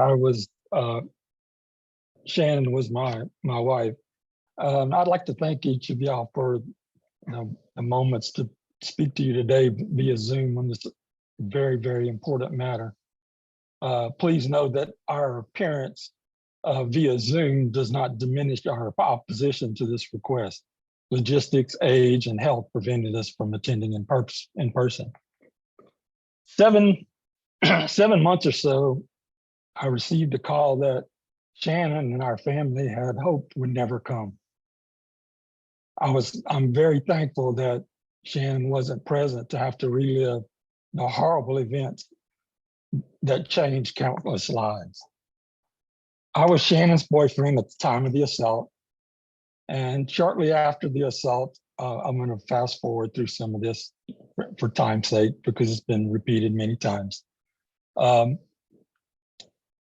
Shannon was my wife. I'd like to thank each of y'all for the moments to speak to you today via Zoom on this very, very important matter. Please know that our appearance via Zoom does not diminish our opposition to this request. Logistics, age, and health prevented us from attending in person. 7 months or so, I received a call that Shannon and our family had hoped would never come. I'm very thankful that Shannon wasn't present to have to relive the horrible events that changed countless lives. I was Shannon's boyfriend at the time of the assault. And shortly after the assault, I'm going to fast forward through some of this for time's sake, because it's been repeated many times.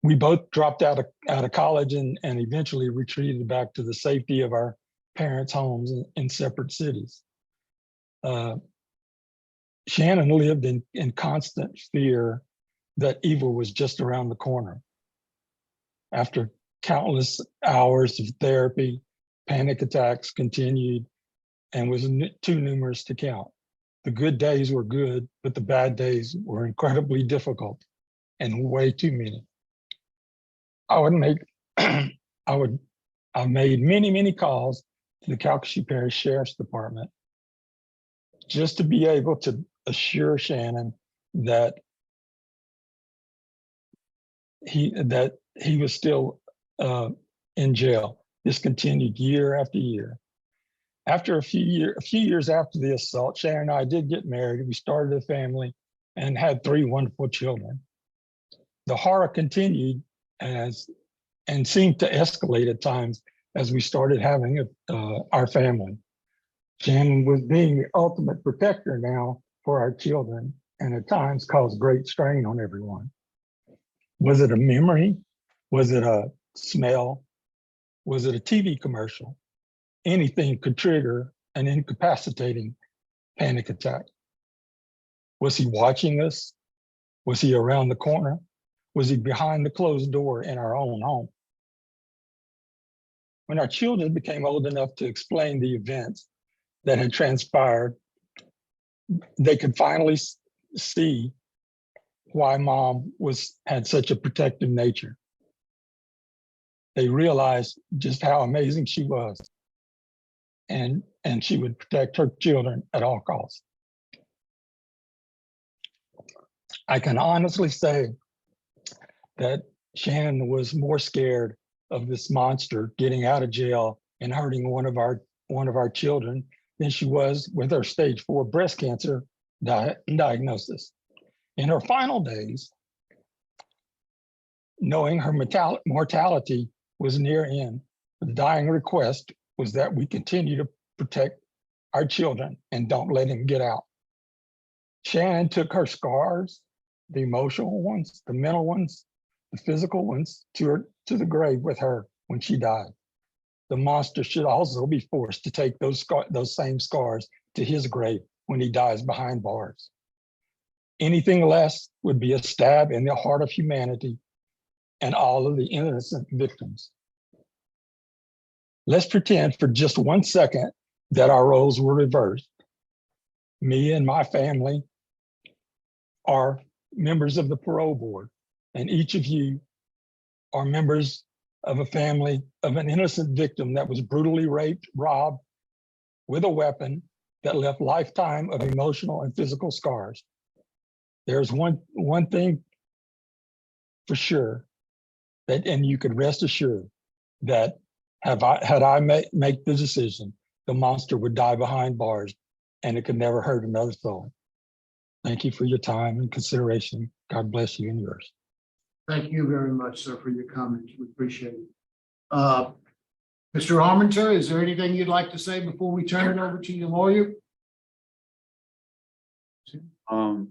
We both dropped out of college and eventually retreated back to the safety of our parents' homes in separate cities. Shannon lived in constant fear that evil was just around the corner. After countless hours of therapy, panic attacks continued and was too numerous to count. The good days were good, but the bad days were incredibly difficult and way too many. I made many calls to the Calcasieu Parish Sheriff's Department just to be able to assure Shannon that he was still in jail. This continued year after year. After a few years after the assault, Shannon and I did get married. We started a family and had 3 wonderful children. The horror continued and seemed to escalate at times as we started having our family. Shannon was being the ultimate protector now for our children, and at times caused great strain on everyone. Was it a memory? Was it a smell? Was it a TV commercial? Anything could trigger an incapacitating panic attack. Was he watching us? Was he around the corner? Was he behind the closed door in our own home? When our children became old enough to explain the events that had transpired, they could finally see why mom had such a protective nature. They realized just how amazing she was, and she would protect her children at all costs. I can honestly say that Shannon was more scared of this monster getting out of jail and hurting one of our children than she was with her stage 4 breast cancer diagnosis. In her final days, knowing her mortality was near end, the dying request was that we continue to protect our children and don't let him get out. Shannon took her scars, the emotional ones, the mental ones, the physical ones, to the grave with her when she died. The monster should also be forced to take those same scars to his grave when he dies behind bars. Anything less would be a stab in the heart of humanity and all of the innocent victims. Let's pretend for just 1 second that our roles were reversed. Me and my family are members of the parole board, and each of you are members of a family of an innocent victim that was brutally raped, robbed with a weapon that left lifetime of emotional and physical scars. There's one thing for sure, and you could rest assured that had I make the decision, the monster would die behind bars and it could never hurt another soul. Thank you for your time and consideration. God bless you and yours. Thank you very much, sir, for your comments. We appreciate it. Mr. Armentor, is there anything you'd like to say before we turn it over to your lawyer? Go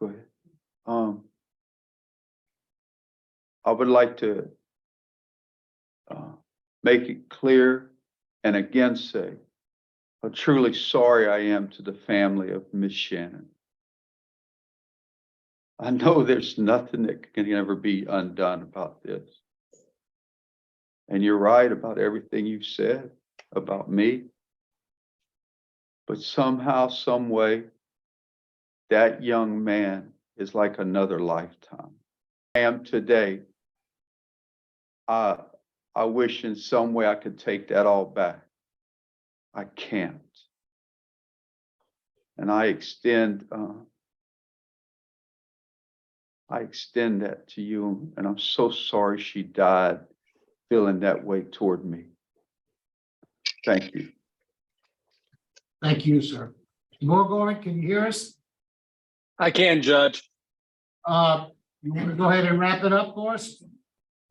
ahead. I would like to make it clear and again say how truly sorry I am to the family of Miss Shannon. I know there's nothing that can ever be undone about this. And you're right about everything you've said about me. But somehow, some way, that young man is like another lifetime. I am today. I wish in some way I could take that all back. I can't. And I extend that to you, and I'm so sorry she died feeling that way toward me. Thank you. Thank you, sir. Morgan, can you hear us? I can, Judge. You want to go ahead and wrap it up for us?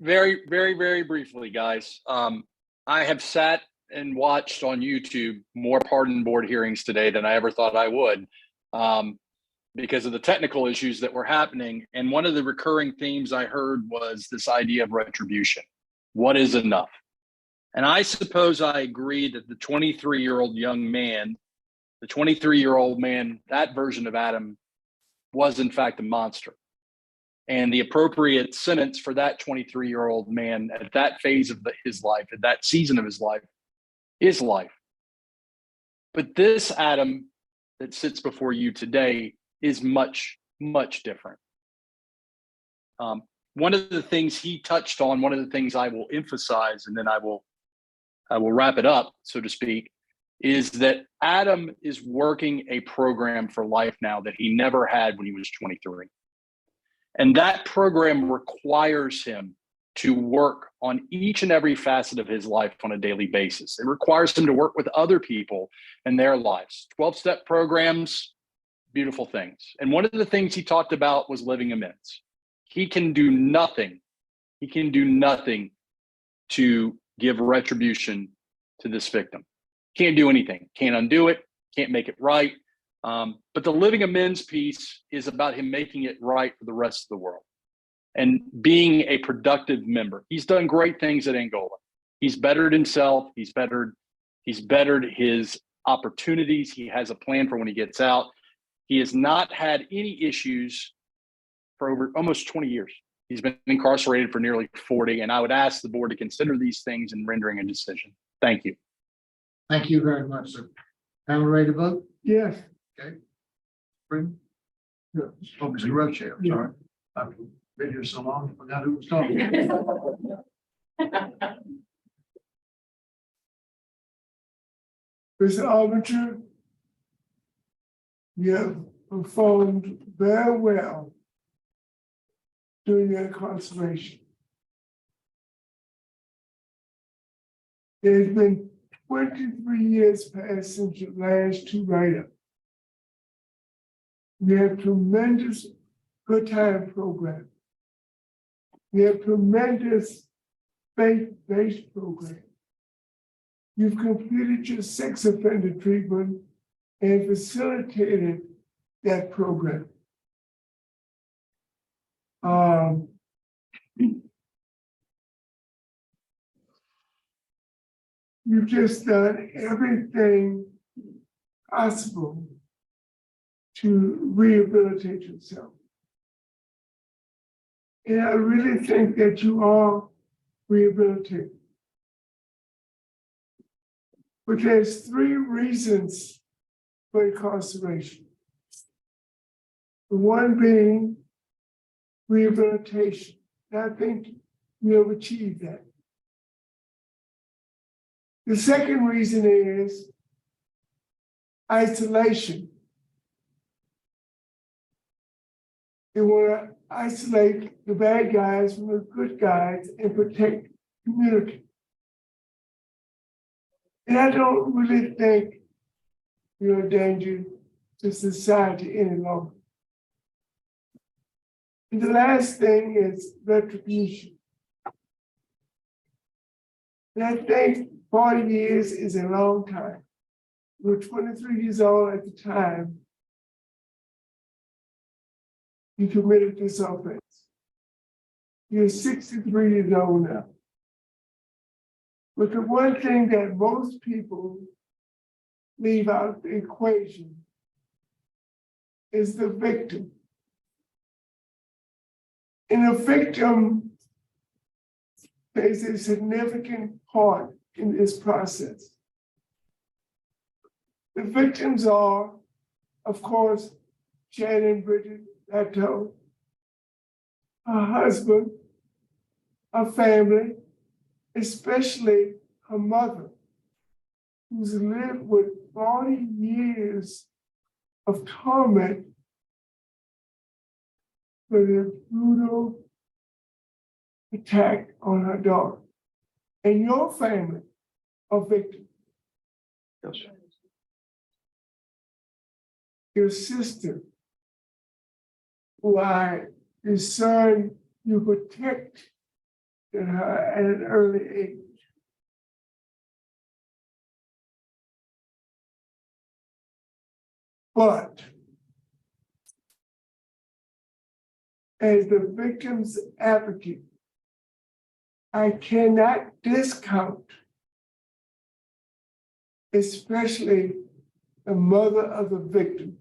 Very, very, very briefly, guys. I have sat and watched on YouTube more pardon board hearings today than I ever thought I would, because of the technical issues that were happening. And one of the recurring themes I heard was this idea of retribution. What is enough? And I suppose I agree that the 23-year-old young man, the 23-year-old man, that version of Adam was in fact a monster. And the appropriate sentence for that 23-year-old man at that phase of his life, at that season of his life, is life. But this Adam that sits before you today is much, much different. One of the things he touched on, one of the things I will emphasize, and then I will wrap it up, so to speak, is that Adam is working a program for life now that he never had when he was 23. And that program requires him to work on each and every facet of his life on a daily basis. It requires him to work with other people in their lives. 12-step programs, beautiful things. And one of the things he talked about was living amends. He can do nothing. He can do nothing to give retribution to this victim. Can't do anything. Can't undo it. Can't make it right. But the living amends piece is about him making it right for the rest of the world. and being a productive member. He's done great things at Angola. He's bettered himself. He's bettered his opportunities. He has a plan for when he gets out. He has not had any issues for over almost 20 years. He's been incarcerated for nearly 40, and I would ask the board to consider these things in rendering a decision. Thank you. Thank you very much, sir. Am I ready to vote? Yes, Freeman? Yeah. Oh, Mr. Roche, I'm sorry. I've been here so long, I forgot who was talking. Mr. Armentor, you have performed very well during your incarceration. There's been 23 years past since your last two write-ups. We have tremendous good time program. We have tremendous faith-based program. You've completed your sex offender treatment and facilitated that program. You've just done everything possible to rehabilitate yourself. And I really think that you are rehabilitated. But there's three reasons for incarceration. The one being rehabilitation. And I think you have achieved that. The second reason is isolation. They want to isolate the bad guys from the good guys and protect the community. And I don't really think you're a danger to society any longer. And the last thing is retribution. And I think 40 years is a long time. You were 23 years old at the time you committed this offense. You're 63 years old now. But the one thing that most people leave out of the equation is the victim. And the victim plays a significant part in this process. The victims are, of course, Shannon Bridget Latto, her husband, her family, especially her mother, who's lived with 40 years of torment for the brutal attack on her daughter. And your family are victims. Yes, sir. Your sister, who I discern you protect her at an early age. But as the victim's advocate, I cannot discount, especially the mother of the victim,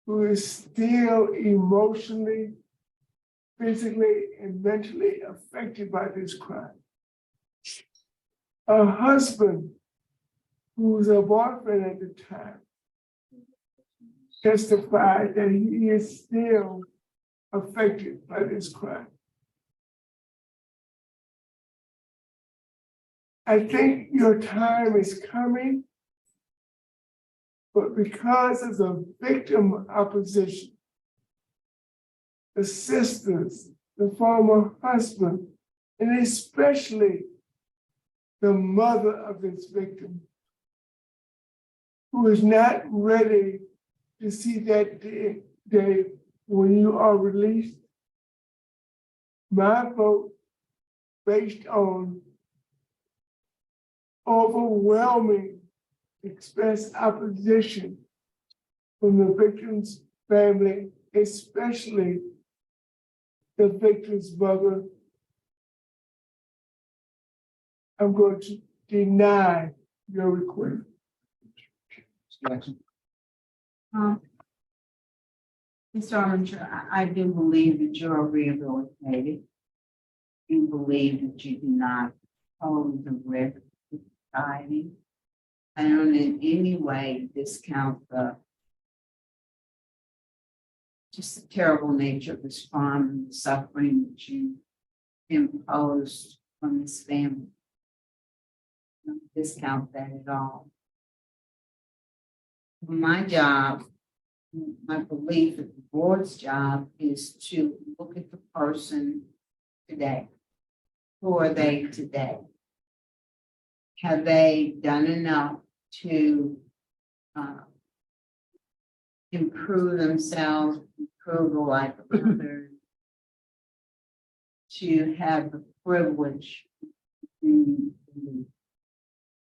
who is still emotionally, physically, and mentally affected by this crime. Her husband, who was a boyfriend at the time, testified that he is still affected by this crime. I think your time is coming, but because of the victim opposition, the sisters, the former husband, and especially the mother of this victim, who is not ready to see that day when you are released, my vote, based on overwhelming express opposition from the victim's family, especially the victim's mother, I'm going to deny your request. Jackson. Mr. Armentor, I do believe that you're rehabilitated. You believe that you do not pose a risk to society. I don't in any way discount just the terrible nature of this crime and the suffering that you imposed on this family. I don't discount that at all. My job, my belief that the board's job is to look at the person today. Who are they today? Have they done enough to improve themselves, improve the life of others, to have the privilege of being believed?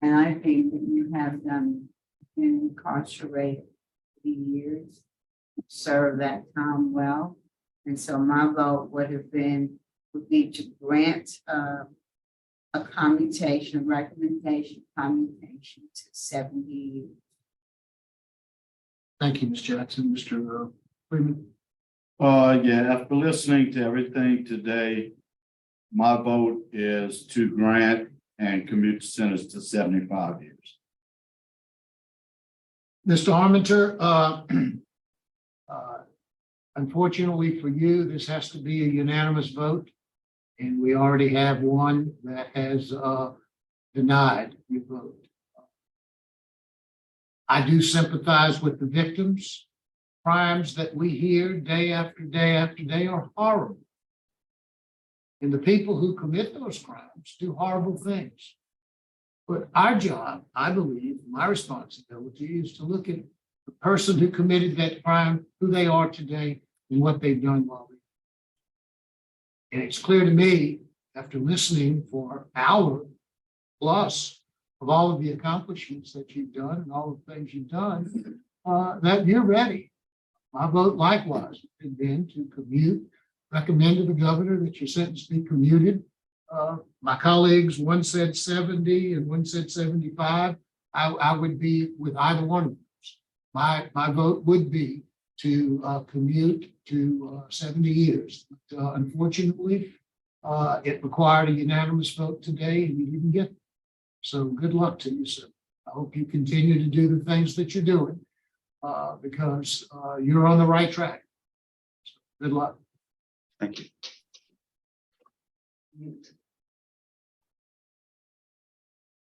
And I think that you have been incarcerated for years, served that time well. And so my vote would be to grant a commutation, recommendation, commutation to 70 years. Thank you, Ms. Jackson. Mr. Freeman. Yeah, after listening to everything today, my vote is to grant and commute the sentence to 75 years. Mr. Armentor, unfortunately for you, this has to be a unanimous vote. And we already have one that has denied your vote. I do sympathize with the victims. Crimes that we hear day after day after day are horrible. And the people who commit those crimes do horrible things. But our job, I believe, my responsibility is to look at the person who committed that crime, who they are today, and what they've done while they. And it's clear to me, after listening for an hour plus of all of the accomplishments that you've done and all the things you've done, that you're ready. My vote likewise has been to commute, recommend to the governor that your sentence be commuted. My colleagues, one said 70 and one said 75. I would be with either one of those. My vote would be to commute to 70 years. But, unfortunately, it required a unanimous vote today and you didn't get it. So good luck to you, sir. I hope you continue to do the things that you're doing because you're on the right track. So good luck. Thank you. Mute.